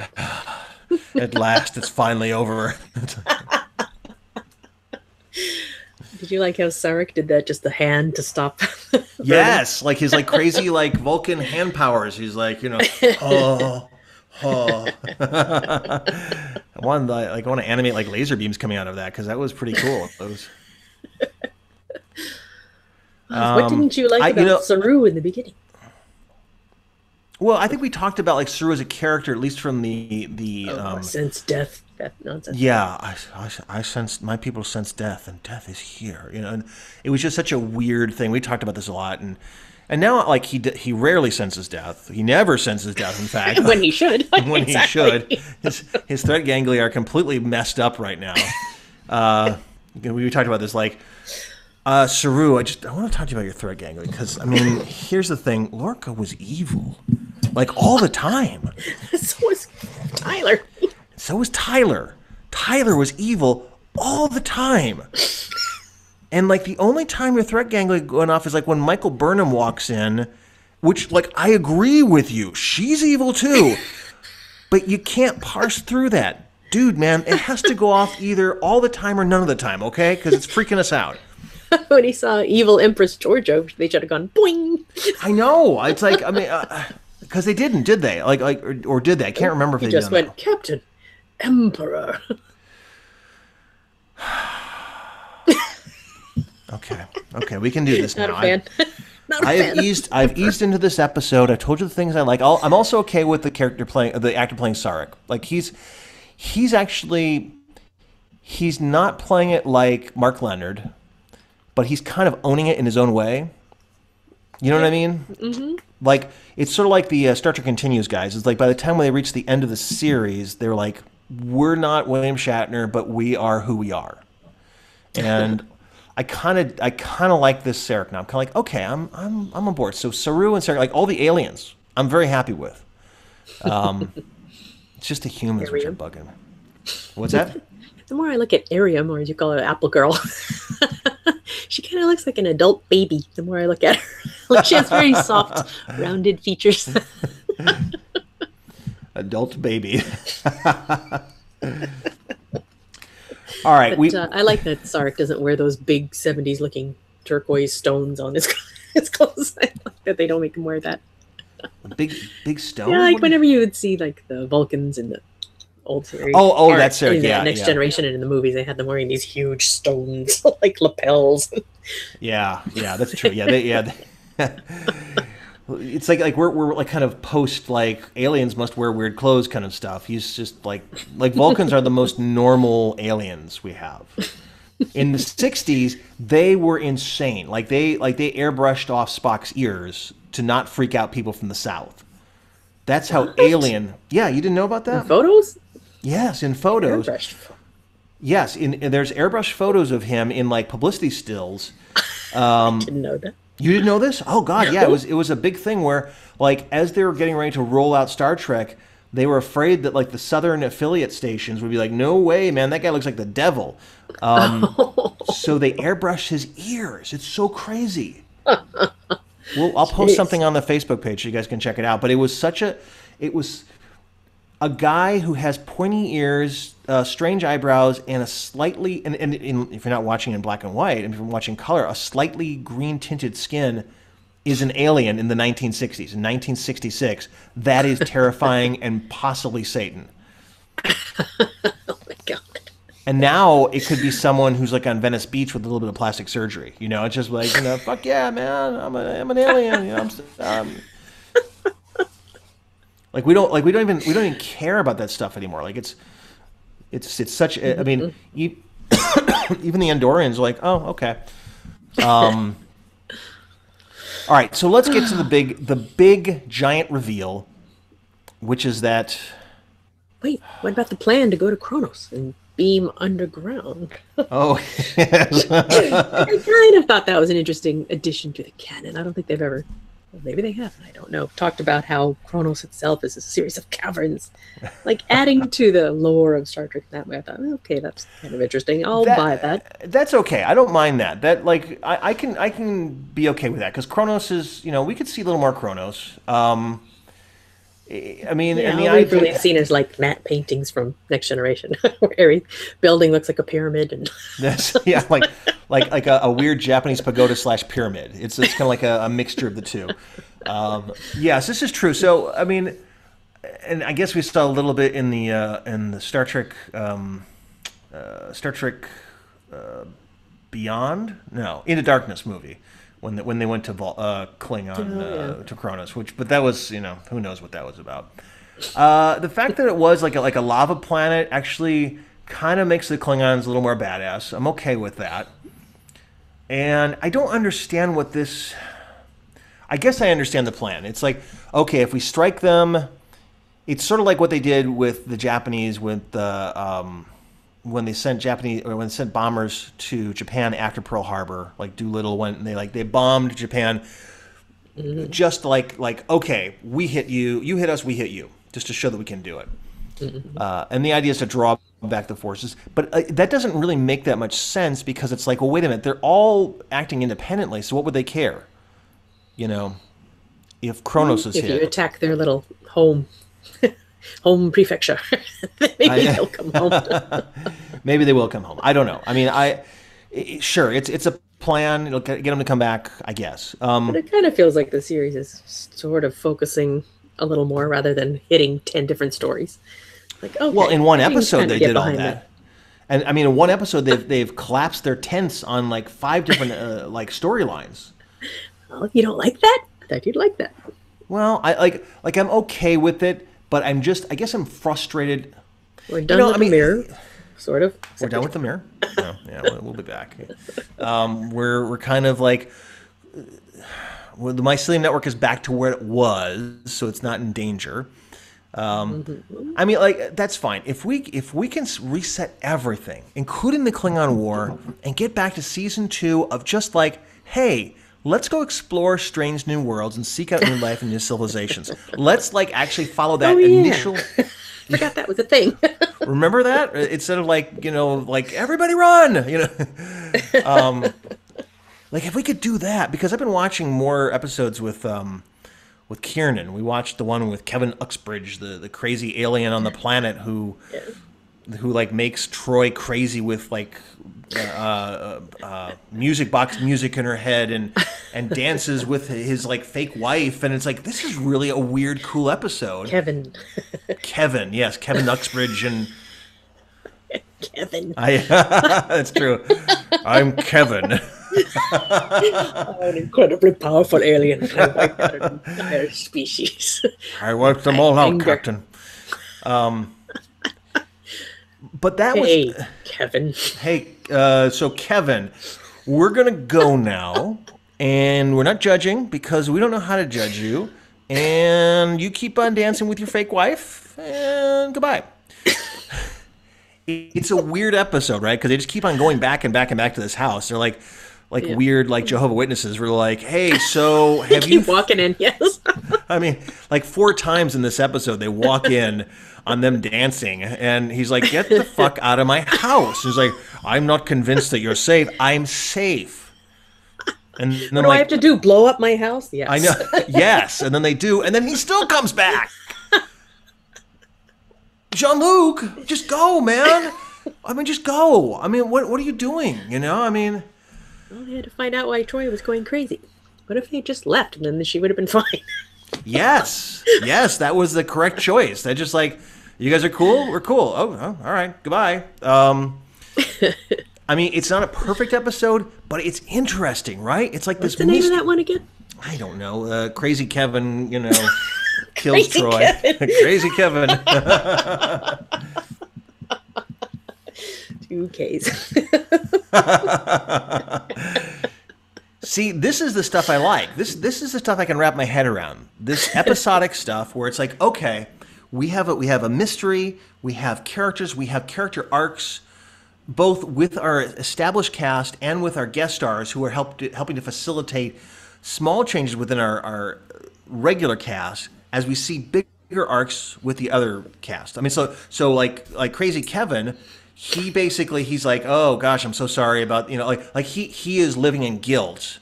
At last, it's finally over. Did you like how Sarek did that? Just the hand to stop. Yes, like his like crazy like Vulcan hand powers. He's like, oh. I want to animate like laser beams coming out of that because that was pretty cool. What didn't you like about Saru in the beginning? Well, I think we talked about like Saru as a character, at least from the sense death nonsense. Yeah, I sense, my people sense death, and death is here. And it was just such a weird thing. We talked about this a lot, and now like he rarely senses death. He never senses death. In fact, when he should. When he should. His threat ganglia are completely messed up right now. We talked about this like. Saru, I want to talk to you about your threat ganglia because here's the thing: Lorca was evil, like all the time. So was Tyler. So was Tyler. Tyler was evil all the time. And like the only time your threat ganglia going off is like when Michael Burnham walks in, which like I agree with you, she's evil too, but you can't parse through that, dude. Man, it has to go off either all the time or none of the time, okay? Because it's freaking us out. When he saw evil Empress Georgia, they should have gone boing. I know. It's like because they didn't, did they? Like or did they? I can't remember if they just did. Went Captain Emperor. Okay, we can do this Not now. A fan. I've eased into this episode. I told you the things I like. I'm also okay with the actor playing Sarek. Like he's not playing it like Mark Leonard, but he's kind of owning it in his own way. You know what I mean? Mm-hmm. Like, it's sort of like the Star Trek Continues guys. It's like by the time when they reach the end of the series, they're like, we're not William Shatner, but we are who we are. And I kind of like this Sarek now. I'm kind of like, okay, I'm on board. So Saru and Sarek, like all the aliens, I'm very happy with. It's just the humans which are bugging. What's that? The more I look at Arium, or as you call her, Apple Girl, she kind of looks like an adult baby. The more I look at her, like she has very soft, rounded features. Adult baby. All right, I like that Sarek doesn't wear those big '70s-looking turquoise stones on his clothes. I like that they don't make him wear that. Big stone. Yeah, like whenever you would see like the Vulcans in the old series. Oh, that's Sarek. Yeah, Next Generation, and in the movies they had them wearing these huge stones like lapels. Yeah, that's true. Yeah, it's like we're like kind of post like aliens must wear weird clothes kind of stuff. He's just like Vulcans are the most normal aliens we have. In the 60s, they were insane. Like they airbrushed off Spock's ears to not freak out people from the South. That's how alien. Yeah, you didn't know about that? In photos? Yes, in photos. Airbrushed. Yes, there's airbrushed photos of him in like publicity stills. I didn't know that. You didn't know this? Oh God, yeah. It was a big thing where like as they were getting ready to roll out Star Trek, they were afraid that like the southern affiliate stations would be like, no way, man, that guy looks like the devil. So they airbrushed his ears. It's so crazy. I'll post something on the Facebook page so you guys can check it out. But it was a guy who has pointy ears, strange eyebrows, and a slightly, and if you're not watching in black and white, and if you're watching color, a slightly green tinted skin is an alien in the 1960s. In 1966, that is terrifying and possibly Satan. Oh my God. And now it could be someone who's like on Venice Beach with a little bit of plastic surgery. You know, it's just like, fuck yeah, man, I'm an alien. You know, Like we don't even care about that stuff anymore. Like it's such. I mean, even the Andorians are like, oh, okay. All right, so let's get to the big giant reveal, which is that. Wait, what about the plan to go to Kronos and beam underground? Oh, yes. I kind of thought that was an interesting addition to the canon. I don't think they've ever. Well, maybe they have. I don't know. Talked about how Kronos itself is a series of caverns, like adding to the lore of Star Trek that way. I thought, okay, that's kind of interesting. I'll buy that. That's okay. I don't mind that. That like I can be okay with that because Kronos is we could see a little more Kronos. I mean, yeah, and the we've really seen as like matte paintings from Next Generation, where every building looks like a pyramid, and that's like a weird Japanese pagoda / pyramid. It's kind of like a mixture of the two. Yes, this is true. So I mean, and I guess we saw a little bit in the Star Trek Beyond, Into Darkness movie. When they went to Klingon to Kronos, but that was who knows what that was about. The fact that it was like a lava planet actually kind of makes the Klingons a little more badass. I'm okay with that, and I don't understand what this. I guess I understand the plan. It's like, okay, if we strike them, it's sort of like what they did with the Japanese with the. When they sent bombers to Japan after Pearl Harbor, like Doolittle went and they bombed Japan, just like okay, we hit you, you hit us, we hit you, just to show that we can do it. And the idea is to draw back the forces, but that doesn't really make that much sense because it's like, well, wait a minute, they're all acting independently, so what would they care? If Kronos is hit, if you attack their little home prefecture, maybe they'll come home. Maybe they will come home. I don't know. I mean, sure, it's a plan. It'll get them to come back, I guess. But it kind of feels like the series is sort of focusing a little more rather than hitting 10 different stories. Like, okay, well, in one episode they did all that. And I mean, in one episode they've collapsed their tents on like 5 different like storylines. Oh, you don't like that? I thought you'd like that. Well, I I'm okay with it. But I guess I'm frustrated. We're done with the mirror, sort of. We're done with the mirror? No, yeah, we'll be back. We're kind of like, well, the mycelium network is back to where it was, so it's not in danger. I mean, like, that's fine. If we can reset everything, including the Klingon War, and get back to season 2 of just like, hey, let's go explore strange new worlds and seek out new life and new civilizations. Let's like actually follow that initial. Forgot that was a thing. Remember that? Instead of like, like everybody run, like if we could do that, because I've been watching more episodes with Kiernan. We watched the one with Kevin Uxbridge, the crazy alien on the planet who like makes Troy crazy with like music box music in her head and dances with his like fake wife, and it's like, this is really a weird, cool episode. Kevin, yes, Kevin Uxbridge and Kevin. That's true. I'm Kevin. An incredibly powerful alien. I wiped out an entire species. I wiped them all out, Captain. But that was Kevin. Hey, so Kevin, we're gonna go now, and we're not judging because we don't know how to judge you. And you keep on dancing with your fake wife, and goodbye. It's a weird episode, right? Because they just keep on going back and back and back to this house. They're like weird, like Jehovah's Witnesses. We're like, hey, so have you walking in? Yes. I mean, like 4 times in this episode, they walk in on them dancing, and he's like, get the fuck out of my house. He's like, I'm not convinced that you're safe. I'm safe. And then what do I have to do? Blow up my house? Yes. I know. Yes. And then they do, and then he still comes back. Jean-Luc, just go, man. I mean, just go. I mean, what are you doing? I mean... Well, they had to find out why Troy was going crazy. What if they had just left, and then she would have been fine? Yes, that was the correct choice. They're just like, you guys are cool? We're cool. Oh, all right, goodbye. I mean, it's not a perfect episode, but it's interesting, right? It's like What's the name of that one again? I don't know. Crazy Kevin, kills Crazy Troy. Kevin. Crazy Kevin. 2 Ks. See, this is the stuff I like. This is the stuff I can wrap my head around. This episodic stuff where it's like, okay, we have a mystery, we have characters, we have character arcs, both with our established cast and with our guest stars who are helping to facilitate small changes within our regular cast as we see bigger arcs with the other cast. I mean, so like Crazy Kevin, he's like, oh gosh, I'm so sorry about, like he is living in guilt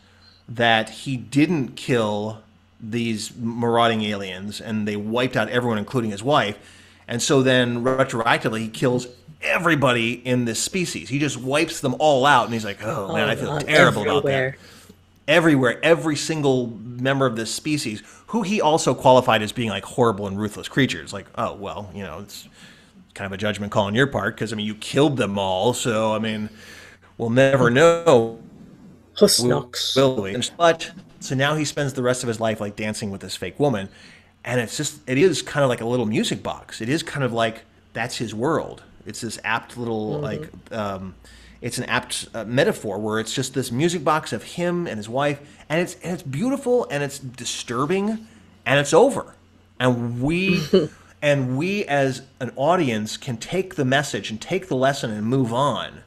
that he didn't kill these marauding aliens and they wiped out everyone, including his wife. And so then retroactively he kills everybody in this species. He just wipes them all out, and he's like, oh man, I feel terrible about that. Everywhere, every single member of this species, who he also qualified as being like horrible and ruthless creatures. Like, oh, well, it's kind of a judgment call on your part, because, I mean, you killed them all, so, I mean, we'll never know. Will we? But, so now he spends the rest of his life, like, dancing with this fake woman, and it is kind of like a little music box. It is kind of like, that's his world. It's this apt little, it's an apt metaphor where it's just this music box of him and his wife, and it's beautiful, and it's disturbing, and it's over. And we as an audience can take the message and take the lesson and move on.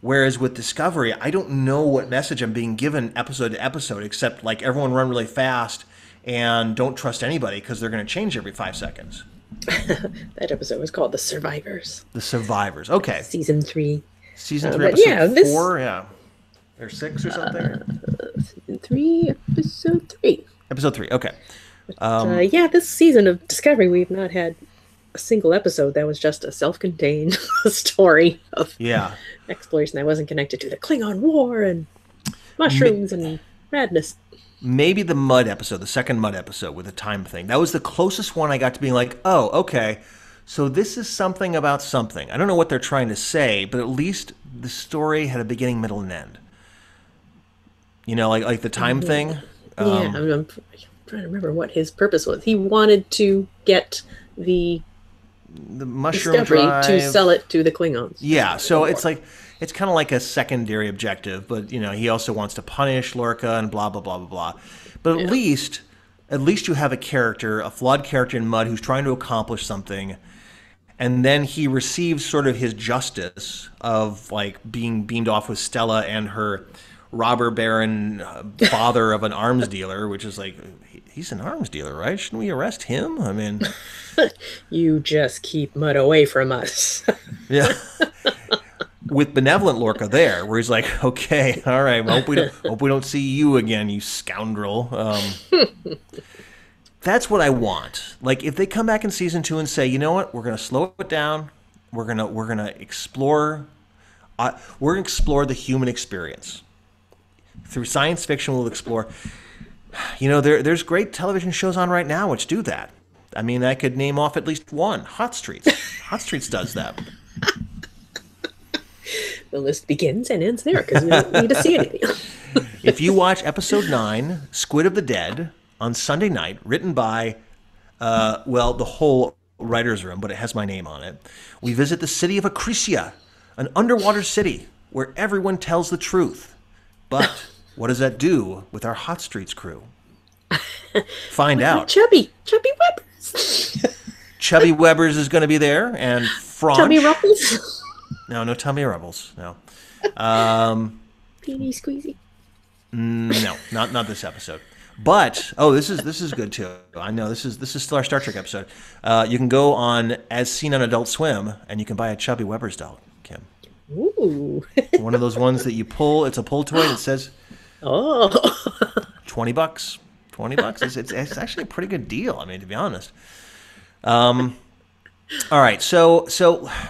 Whereas with Discovery, I don't know what message I'm being given episode to episode, except like everyone run really fast and don't trust anybody because they're going to change every 5 seconds. That episode was called The Survivors. The Survivors. Okay. Season 3. Season 3, episode 4, yeah. Or 6 or something? Season 3, episode 3. Episode 3, okay. This season of Discovery, we've not had a single episode that was just a self-contained story of exploration that wasn't connected to the Klingon War and mushrooms and madness. Maybe the Mud episode, the second Mud episode with the time thing. That was the closest one I got to being like, oh, okay, so this is something about something. I don't know what they're trying to say, but at least the story had a beginning, middle, and end. Like the time thing. I'm trying to remember what his purpose was. He wanted to get the mushroom Discovery drive to sell it to the Klingons. Yeah, so it's kind of like a secondary objective, but he also wants to punish Lorca and blah blah blah blah blah. But at least you have a character, a flawed character in Mud who's trying to accomplish something, and then he receives sort of his justice of like being beamed off with Stella and her robber baron father of an arms dealer, which is like, he's an arms dealer, right? Shouldn't we arrest him? I mean, you just keep Mud away from us. yeah. With benevolent Lorca there, where he's like, okay, all right, well, hope we don't see you again, you scoundrel. That's what I want. Like, if they come back in season 2 and say, you know what, we're gonna slow it down, we're gonna explore the human experience through science fiction. We'll explore. You know, there's great television shows on right now which do that. I mean, I could name off at least one. Hot Streets. Hot Streets does that. The list begins and ends there because we don't need to see anything. If you watch episode 9, Squid of the Dead, on Sunday night, written by, the whole writer's room, but it has my name on it, we visit the city of Acrisia, an underwater city where everyone tells the truth. But what does that do with our Hot Streets crew? Find out. Chubby Webbers. Chubby Webbers is going to be there, and Franch. Chubby Ruffles. No Tummy Rebels. No. Peony Squeezy. No, not this episode. But this is good too. I know this is still our Star Trek episode. You can go on As Seen on Adult Swim, and you can buy a Chubby Webbers doll, Kim. Ooh. One of those ones that you pull. It's a pull toy that says, "Oh, $20. $20. It's actually a pretty good deal. I mean, to be honest. All right, so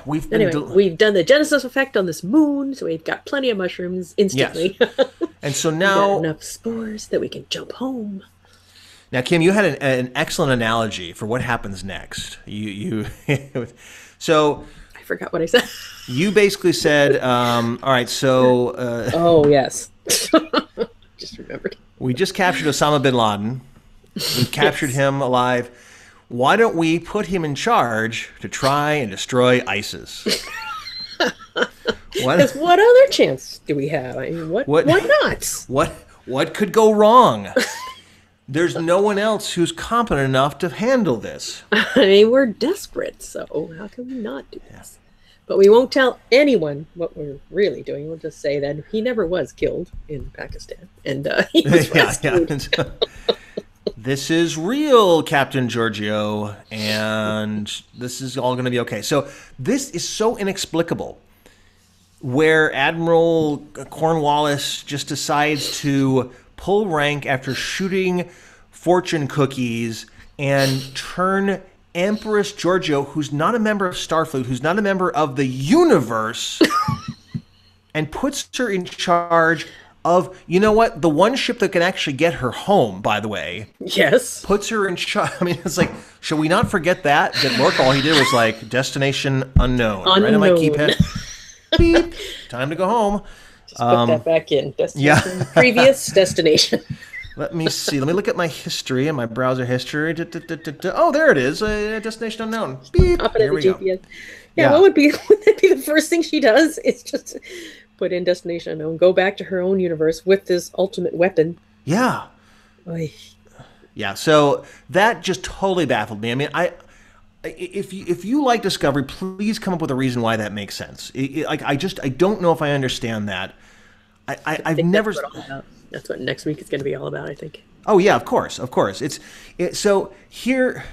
we've done the Genesis effect on this moon, so we've got plenty of mushrooms instantly. Yes. And so now we've got enough spores that we can jump home. Now, Kim, you had an excellent analogy for what happens next. You so I forgot what I said. You basically said, all right, so oh yes, just remembered. We just captured Osama bin Laden. We captured him alive. Why don't we put him in charge to try and destroy ISIS? Because what other chance do we have? I mean, why not? What could go wrong? There's no one else who's competent enough to handle this. I mean, we're desperate, so how can we not do this? But we won't tell anyone what we're really doing. We'll just say that he never was killed in Pakistan, and he was rescued. Yeah. This is real, Captain Giorgio, and this is all going to be okay. So this is so inexplicable, where Admiral Cornwallis just decides to pull rank after shooting fortune cookies and turn Empress Giorgio, who's not a member of Starfleet, who's not a member of the universe, and puts her in charge of, you know what, the one ship that can actually get her home, by the way. Yes. Puts her in charge. I mean, it's like, should we not forget that Lorca, all he did was like, destination unknown. Right on my keypad. Beep. Time to go home. Just put that back in. Destination. Previous destination. Let me see. Let me look at my history and my browser history. Oh, there it is. Destination unknown. Beep. Here we go. Yeah, what would that be the first thing she does? It's just put in destination unknown, go back to her own universe with this ultimate weapon. Yeah. Oy. Yeah, so that just totally baffled me. I mean, if you like Discovery, please come up with a reason why that makes sense. I don't know if I understand that. I've never. That's what next week is going to be all about, I think. Oh yeah, of course. So here,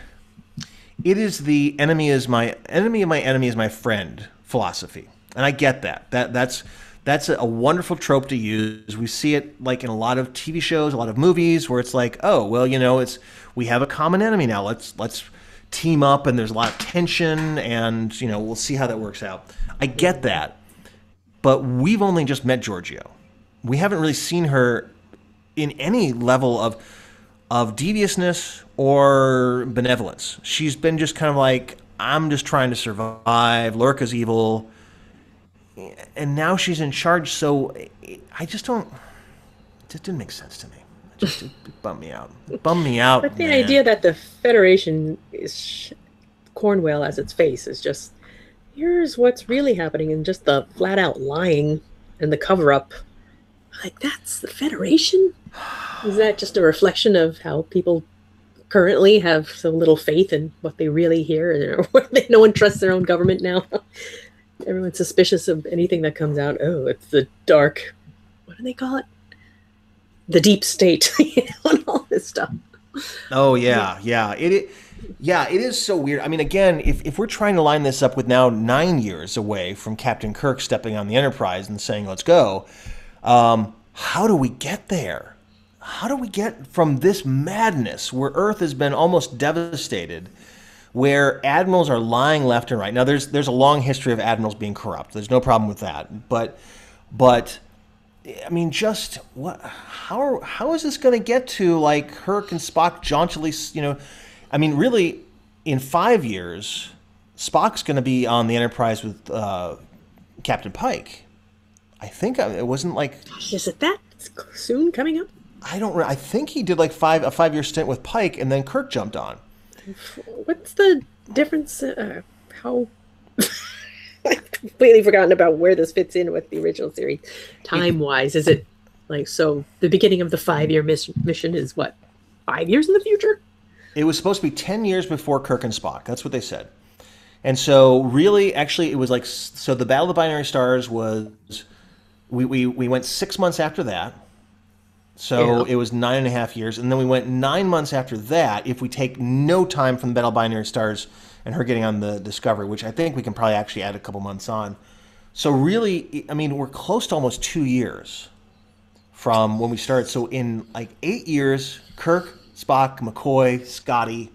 it is the enemy of my enemy is my friend philosophy, and I get that. That's a wonderful trope to use. We see it like in a lot of TV shows, a lot of movies, where it's like, oh well, you know, we have a common enemy now. Let's team up, and there's a lot of tension, and you know, we'll see how that works out. I get that, but we've only just met Giorgio. We haven't really seen her in any level of deviousness or benevolence. She's been just kind of like, I'm just trying to survive. Lorca's evil. And now she's in charge, so I just don't... It just didn't make sense to me. It bummed me out. But the idea that the Federation is Cornwell as its face is just, here's what's really happening, and just the flat-out lying and the cover-up. Like, that's the Federation? Is that just a reflection of how people currently have so little faith in what they really hear? No one trusts their own government now. Everyone's suspicious of anything that comes out. Oh, it's the dark, what do they call it? The deep state, and all this stuff. Oh yeah, yeah. It is so weird. I mean, again, if we're trying to line this up with now 9 years away from Captain Kirk stepping on the Enterprise and saying, "Let's go," how do we get there? How do we get from this madness where Earth has been almost devastated, where admirals are lying left and right? Now, there's a long history of admirals being corrupt. There's no problem with that. But I mean, just what? How is this going to get to like Kirk and Spock jauntily? I mean, really, in 5 years, Spock's going to be on the Enterprise with Captain Pike. I think it wasn't like. Is it that soon coming up? I think he did like a 5 year stint with Pike, and then Kirk jumped on. What's the difference? How? I've completely forgotten about where this fits in with the original series. Time-wise, is it like so? The beginning of the 5 year mission is what? 5 years in the future? It was supposed to be 10 years before Kirk and Spock. That's what they said. And so, really, actually, it was like so. The Battle of the Binary Stars was we went 6 months after that. So It was 9.5 years, and then we went 9 months after that. If we take no time from the Battle of Binary Stars and her getting on the Discovery, which I think we can probably actually add a couple months on. So really, I mean, we're close to almost 2 years from when we started. So in like 8 years, Kirk, Spock, McCoy, Scotty,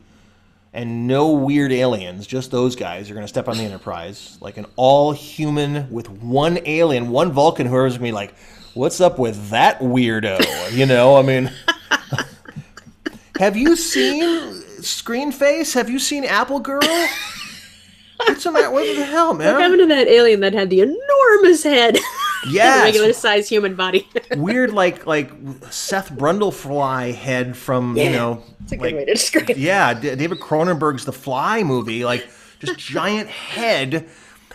and no weird aliens, just those guys are going to step on the Enterprise, like an all-human with one alien, one Vulcan, whoever's going to be like, what's up with that weirdo? You know, I mean, have you seen Screen Face? Have you seen Apple Girl? What's the matter? What the hell, man? What happened to that alien that had the enormous head? Yeah, regular sized human body. Weird, like Seth Brundlefly head from It's a good way to describe it. Yeah, David Cronenberg's The Fly movie, like just giant head,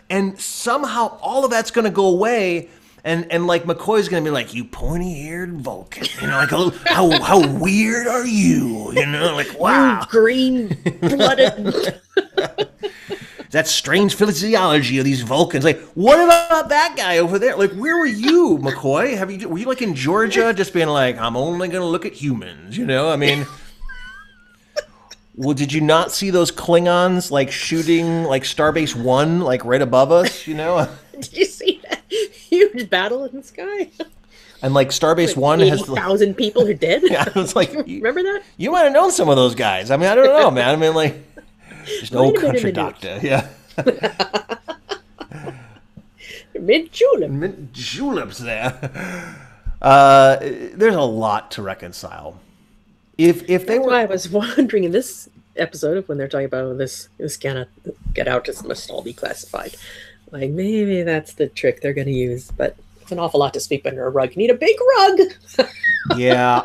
and somehow all of that's going to go away. And like McCoy's gonna be like, you pointy-eared Vulcan, like how weird are you? Like wow, you green-blooded. That strange physiology of these Vulcans. Like, what about that guy over there? Like, where were you, McCoy? Were you like in Georgia, just being like, I'm only gonna look at humans? I mean. Well, did you not see those Klingons like shooting like Starbase 1 like right above us? Did you see that huge battle in the sky? And like Starbase 1 has 80,000 people are dead. Yeah, it's like remember that? You might have known some of those guys. I mean, I don't know, man. I mean, like just an old country doctor. Yeah. Mint julep. Mint juleps there. There's a lot to reconcile. If they were, I was wondering in this episode of when they're talking about this cannot get out, this must all be classified. Like maybe that's the trick they're going to use, but it's an awful lot to sweep under a rug. You need a big rug. Yeah,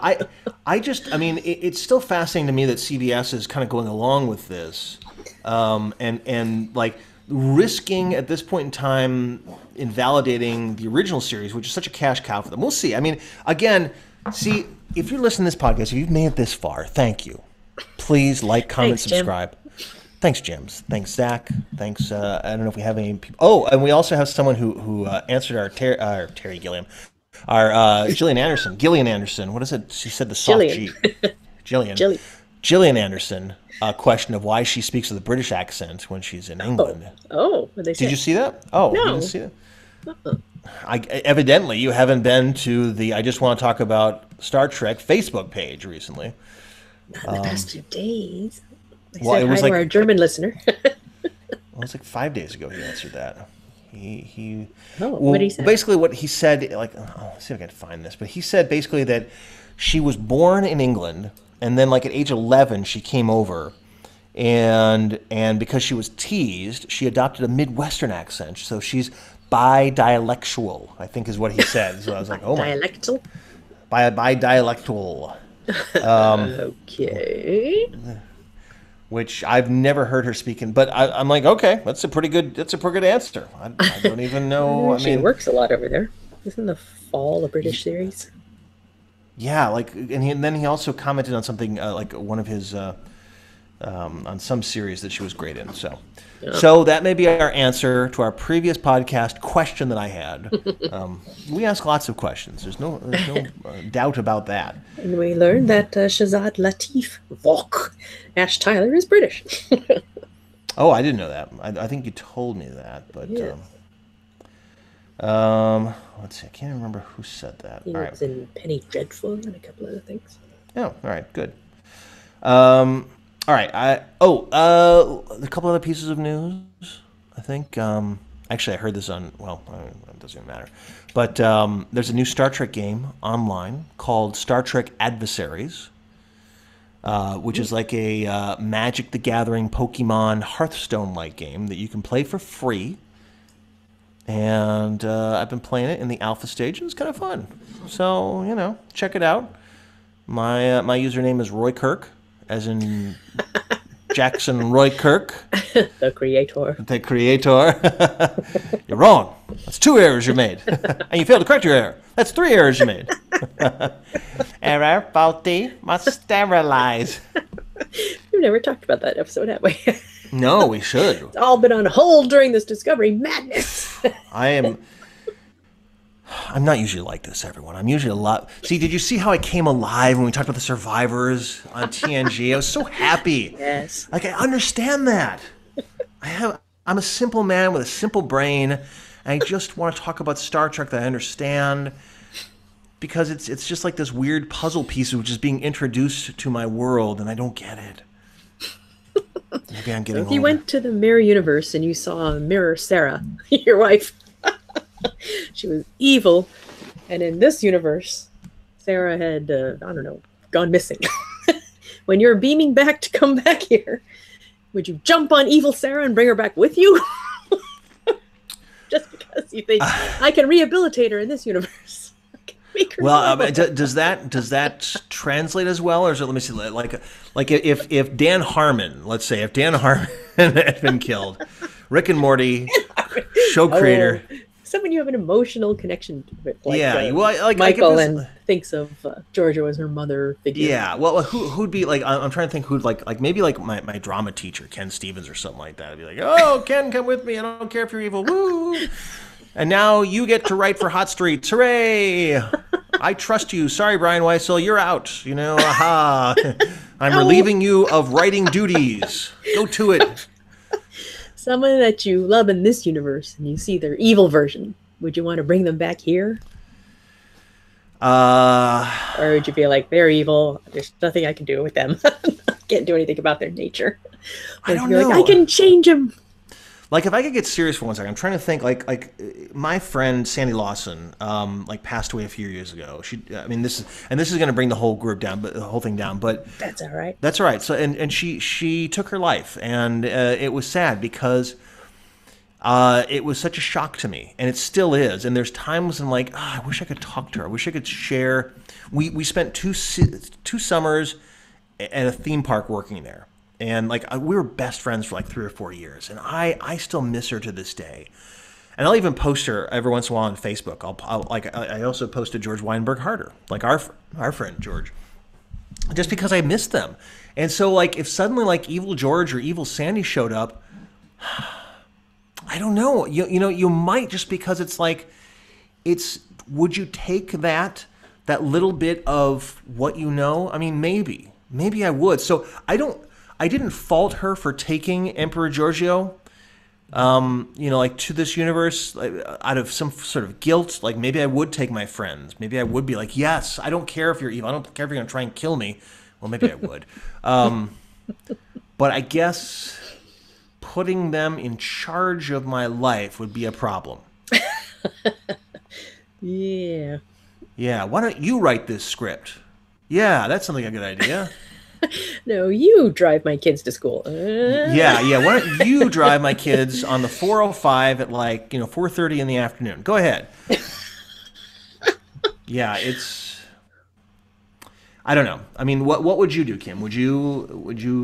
I mean, it's still fascinating to me that CBS is kind of going along with this, and like risking at this point in time invalidating the original series, which is such a cash cow for them. We'll see. I mean, again, see. If you're listening to this podcast, if you've made it this far, thank you. Please like, comment, subscribe. Thanks, James. Thanks, Zach. Thanks. I don't know if we have any people. Oh, and we also have someone who answered our Terry Gilliam, our Gillian Anderson. Gillian Anderson. What is it? She said the soft G. Gillian Anderson. Question of why she speaks with a British accent when she's in England. Oh, what they say? Did you see that? Oh, no. You didn't see that? Evidently, you haven't been to the I Just Want to Talk About Star Trek Facebook page recently. Not in the past 2 days. I Well, said it was hi like to our German listener. Well, it was like 5 days ago he answered that. What did he say? Basically what he said, like, let's see if I can find this, but he said basically that she was born in England, and then like at age 11 she came over, and because she was teased, she adopted a Midwestern accent, so she's bi-dialectual, I think is what he said. So I was like, oh my. Dialectal? Bi-dialectual. Okay. Which I've never heard her speaking, but I'm like, okay, that's a pretty good answer. I don't even know. She works a lot over there. Isn't the Fall a British series? Yeah, like, and then he also commented on something like one of his on some series that she was great in. So that may be our answer to our previous podcast question that I had. We ask lots of questions. There's no doubt about that. And we learned that Shazad Latif Vok Ash Tyler is British. Oh, I didn't know that. I think you told me that, but Yeah. let's see. I can't remember who said that. He All was right. in Penny Dreadful and a couple other things. Oh, all right. Good. All right. A couple other pieces of news. I think. Actually, I heard this on. Well, it doesn't even matter. But there's a new Star Trek game online called Star Trek Adversaries, which is like a Magic the Gathering, Pokemon, Hearthstone-like game that you can play for free. And I've been playing it in the alpha stage, and it's kind of fun. So, check it out. My username is Roy Kirk, as in Jackson Roy Kirk. The creator. The creator. You're wrong. That's 2 errors you made. And you failed to correct your error. That's 3 errors you made. Error, faulty, must sterilize. We've never talked about that episode, have we? No, we should. It's all been on hold during this Discovery madness. I'm not usually like this, everyone. I'm usually a lot. See, did you see how I came alive when we talked about the survivors on TNG? I was so happy. Yes. Like, I understand that. I'm a simple man with a simple brain, and I just want to talk about Star Trek that I understand, because it's just like this weird puzzle piece which is being introduced to my world, and I don't get it. Maybe I'm getting If you older. went to the Mirror Universe and you saw Mirror Sarah, your wife, she was evil. And in this universe, Sarah had, gone missing. When you're beaming back to come back here, would you jump on evil Sarah and bring her back with you? Just because you think, I can rehabilitate her in this universe. Make her Well, normal. does that translate as well, or is it? Let me see. Like if Dan Harmon, let's say, if Dan Harmon had been killed, Rick and Morty show creator. Someone you have an emotional connection with, like, Yeah, well, like Michael, if it was- and thinks of Georgia as her mother figure. Yeah, well, who'd be like? I'm trying to think who'd like maybe like my drama teacher, Ken Stevens, or something like that. I'd be like, oh, Ken, come with me. I don't care if you're evil. Woo! And now you get to write for Hot Streets. Hooray! I trust you. Sorry, Brian Weissel, you're out. Aha! I'm relieving you of writing duties. Go to it. Someone that you love in this universe, and you see their evil version. Would you want to bring them back here, or would you be like, they're evil? There's nothing I can do with them. Can't do anything about their nature. I Or don't you'd be like, know. I can change them. Like, if I could get serious for 1 second, I'm trying to think. Like my friend Sandy Lawson, like passed away a few years ago. This is going to bring the whole group down, but the whole thing down. But That's all right. that's all right. So, and she took her life, and it was sad because it was such a shock to me, and it still is. And there's times I'm like, I wish I could talk to her. I wish I could share. We spent two summers at a theme park working there. And like we were best friends for like 3 or 4 years, and I still miss her to this day. And I'll even post her every once in a while on Facebook. I also posted George Weinberg Harder, like our friend George, just because I missed them. And so like if suddenly like Evil George or Evil Sandy showed up, I don't know. You might, just because it's like would you take that little bit of what you know? I mean, maybe I would. So I didn't fault her for taking Emperor Giorgio, like to this universe out of some sort of guilt. Like maybe I would take my friends. Maybe I would be like, yes, I don't care if you're evil. I don't care if you're going to try and kill me. Well, maybe I would. But I guess putting them in charge of my life would be a problem. Yeah. Yeah, why don't you write this script? Yeah, that sounds like a good idea. No, you drive my kids to school. Yeah. Why don't you drive my kids on the 405 at 4:30 in the afternoon? Go ahead. Yeah, I don't know. I mean, what would you do, Kim? Would you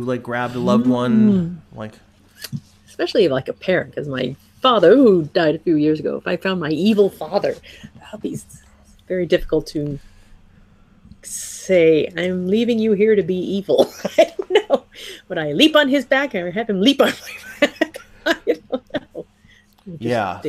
like grab the loved one, like? Especially like a parent, because my father who died a few years ago, if I found my evil father, that would be very difficult to say, I'm leaving you here to be evil. I don't know. Would I leap on his back or have him leap on my back? I don't know. Yeah.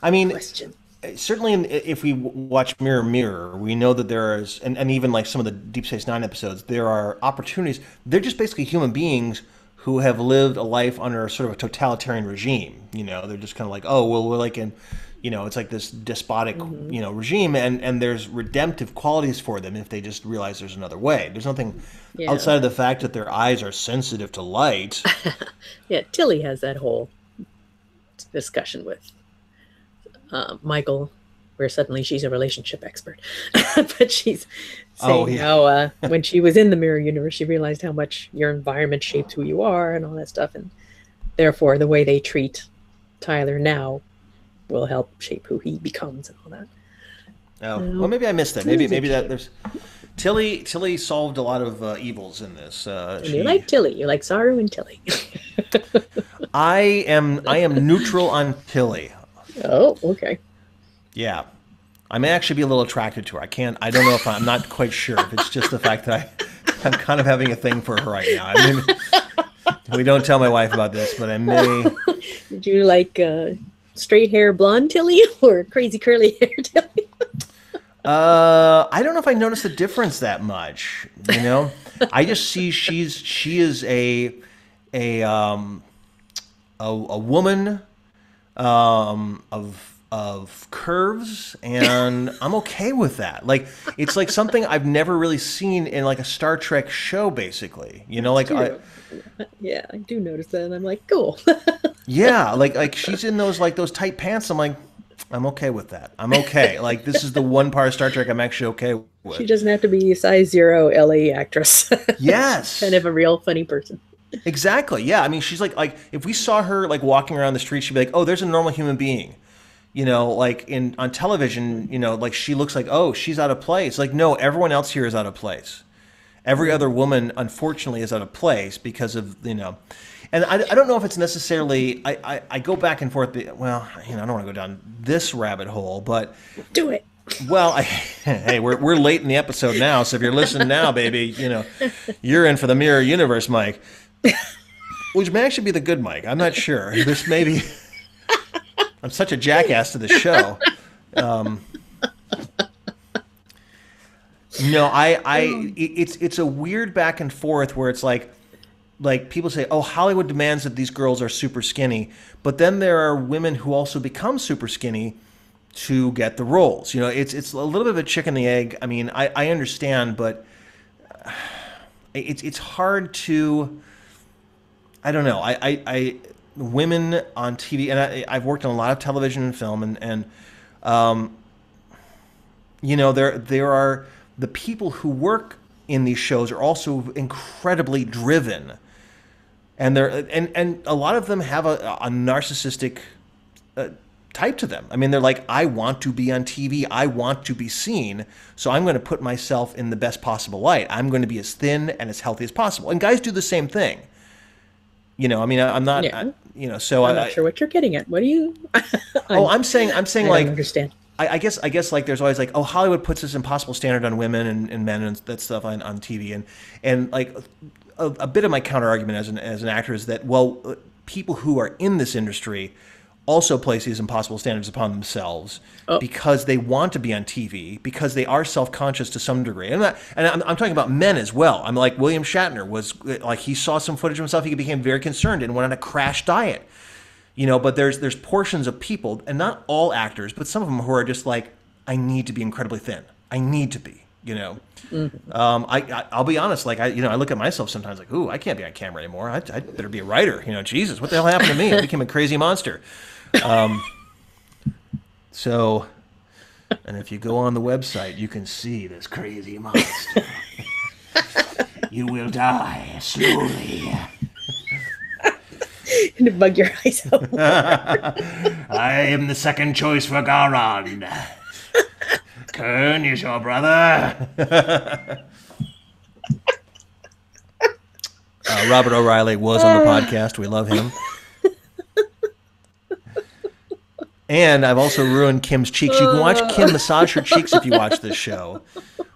I mean, question. Certainly if we watch Mirror Mirror, we know that there is, and even like some of the Deep Space Nine episodes, there are opportunities. They're just basically human beings who have lived a life under sort of a totalitarian regime. You know, they're just kind of like, oh, well, we're like in, you know, it's like this despotic, you know, regime, and there's redemptive qualities for them if they just realize there's another way. There's nothing outside of the fact that their eyes are sensitive to light. Yeah, Tilly has that whole discussion with Michael, where suddenly she's a relationship expert. But she's saying how when she was in the mirror universe, she realized how much your environment shapes who you are and all that stuff. And therefore, the way they treat Tyler now will help shape who he becomes and all that. Oh, well, maybe I missed that. Maybe that there's... Tilly solved a lot of evils in this. You like Tilly. You like Saru and Tilly. I am neutral on Tilly. Oh, okay. Yeah. I may actually be a little attracted to her. I don't know if I'm not quite sure if it's just the fact that I'm kind of having a thing for her right now. I mean, we don't tell my wife about this, but I may. Did you like straight hair blonde Tilly or crazy curly hair Tilly? I don't know if I noticed the difference that much. You know, I just see she is a woman of curves, and I'm okay with that. Like, it's like something I've never really seen in like a Star Trek show, basically. You know, like yeah, I do notice that, and I'm like, cool. Yeah, like she's in those tight pants. I'm like, I'm okay with that. I'm okay. Like, this is the one part of Star Trek I'm actually okay with. She doesn't have to be a size 0 LA actress. Yes. Kind of a real funny person. Exactly. Yeah. I mean, she's like if we saw her like walking around the street, she'd be like, oh, there's a normal human being. You know, like on television, you know, like she looks like, oh, she's out of place. Like, no, everyone else here is out of place. Every other woman, unfortunately, is out of place because of, you know, and I don't know if it's necessarily, I go back and forth. Well, you know, I don't want to go down this rabbit hole, but do it. Well, hey, we're late in the episode now, so if you're listening now, baby, you know, you're in for the mirror universe, Mike. Which may actually be the good Mike. I'm not sure. This may be. I'm such a jackass to the show. No, it's a weird back and forth where it's like people say, oh, Hollywood demands that these girls are super skinny, but then there are women who also become super skinny to get the roles. You know, it's a little bit of a chicken and the egg. I mean, I understand, but it's hard to. I don't know. I women on TV, and I've worked on a lot of television and film, and you know, there are the people who work in these shows are also incredibly driven, and and a lot of them have a narcissistic type to them. I mean, they're like, I want to be on TV. I want to be seen. So I'm going to put myself in the best possible light. I'm going to be as thin and as healthy as possible. And guys do the same thing. You know, I mean, I'm not, you know, so I'm not sure what you're getting at. What do you? I'm saying I like, don't understand. I guess like there's always like, oh, Hollywood puts this impossible standard on women and men and that stuff on TV. And like a bit of my counter argument as an actor is that, well, people who are in this industry also place these impossible standards upon themselves because they want to be on TV, because they are self-conscious to some degree. And I'm talking about men as well. I'm like, William Shatner was like, he saw some footage of himself, he became very concerned and went on a crash diet. You know, but there's portions of people, and not all actors, but some of them who are just like, I need to be incredibly thin. I need to be, you know. Mm-hmm. I'll be honest, like I look at myself sometimes like, ooh, I can't be on camera anymore. I better be a writer. You know, Jesus, what the hell happened to me? I became a crazy monster. So, and if you go on the website, you can see this crazy monster. You will die slowly. To bug your eyes out. I am the second choice for Garan. Kern is your brother. Robert O'Reilly was on the podcast. We love him. And I've also ruined Kim's cheeks. You can watch Kim massage her cheeks if you watch this show.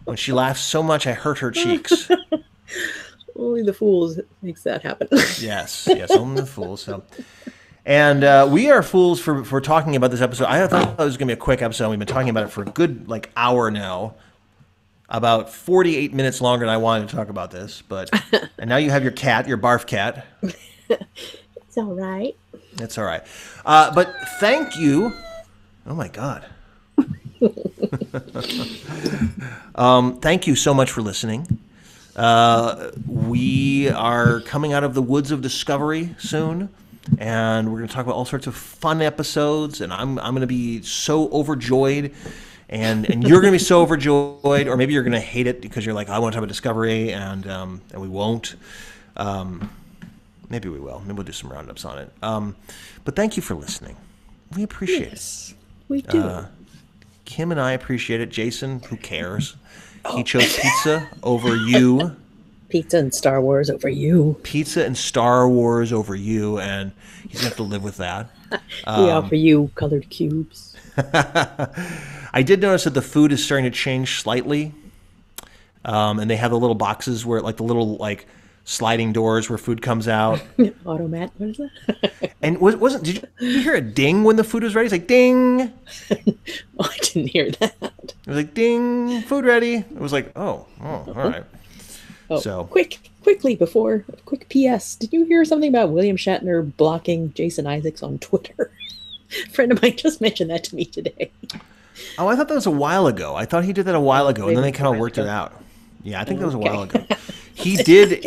When she laughs so much, I hurt her cheeks. Only the fools makes that happen. Yes, only the fools. So, and we are fools for talking about this episode. I thought it was going to be a quick episode. We've been talking about it for a good hour now. About 48 minutes longer than I wanted to talk about this. But and now you have your cat, your barf cat. It's all right. It's all right. But thank you. Oh, my God. Thank you so much for listening. We are coming out of the woods of discovery soon, and we're going to talk about all sorts of fun episodes, and I'm going to be so overjoyed, and you're going to be so overjoyed, or maybe you're going to hate it because you're like, I want to talk about discovery, and we won't. Maybe we will. Maybe we'll do some roundups on it. But thank you for listening. We appreciate it. We do. Kim and I appreciate it. Jason, who cares? He chose pizza over you. Pizza and Star Wars over you. Pizza and Star Wars over you, and he's going to have to live with that. We offer you colored cubes. I did notice that the food is starting to change slightly. And they have the little boxes where, like, the little, sliding doors where food comes out. Automat, what is that? And did you hear a ding when the food was ready? It's like, ding. Oh, I didn't hear that. It was like, ding, food ready. It was like, all right. Oh, so quickly before, quick PS. Did you hear something about William Shatner blocking Jason Isaacs on Twitter? A friend of mine just mentioned that to me today. Oh, I thought that was a while ago. I thought he did that a while ago, and then they kind of worked it out. Yeah, I think that was a while ago. He did.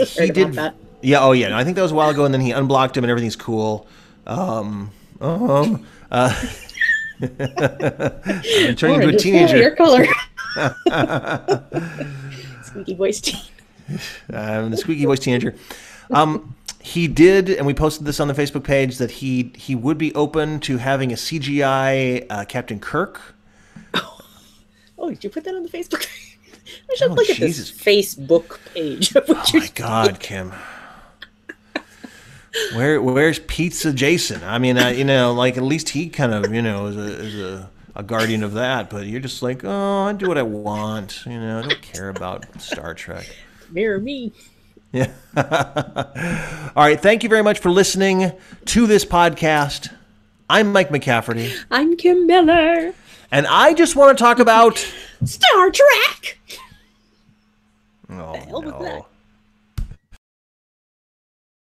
Yeah. Oh, yeah. No, I think that was a while ago, and then he unblocked him, and everything's cool. I'm turning into a teenager. Your color. Squeaky voice teen. I'm the squeaky voice teenager. He did, and we posted this on the Facebook page, that he would be open to having a CGI Captain Kirk. Oh, did you put that on the Facebook page? I should look at this Facebook page. Of what my God, Kim. Where's Pizza Jason? I mean, at least he kind of, is a guardian of that. But you're just like, oh, I do what I want. I don't care about Star Trek. Mirror me. Yeah. All right. Thank you very much for listening to this podcast. I'm Mike McCafferty. I'm Kim Miller. And I just want to talk about Star Trek. Oh, the hell was that?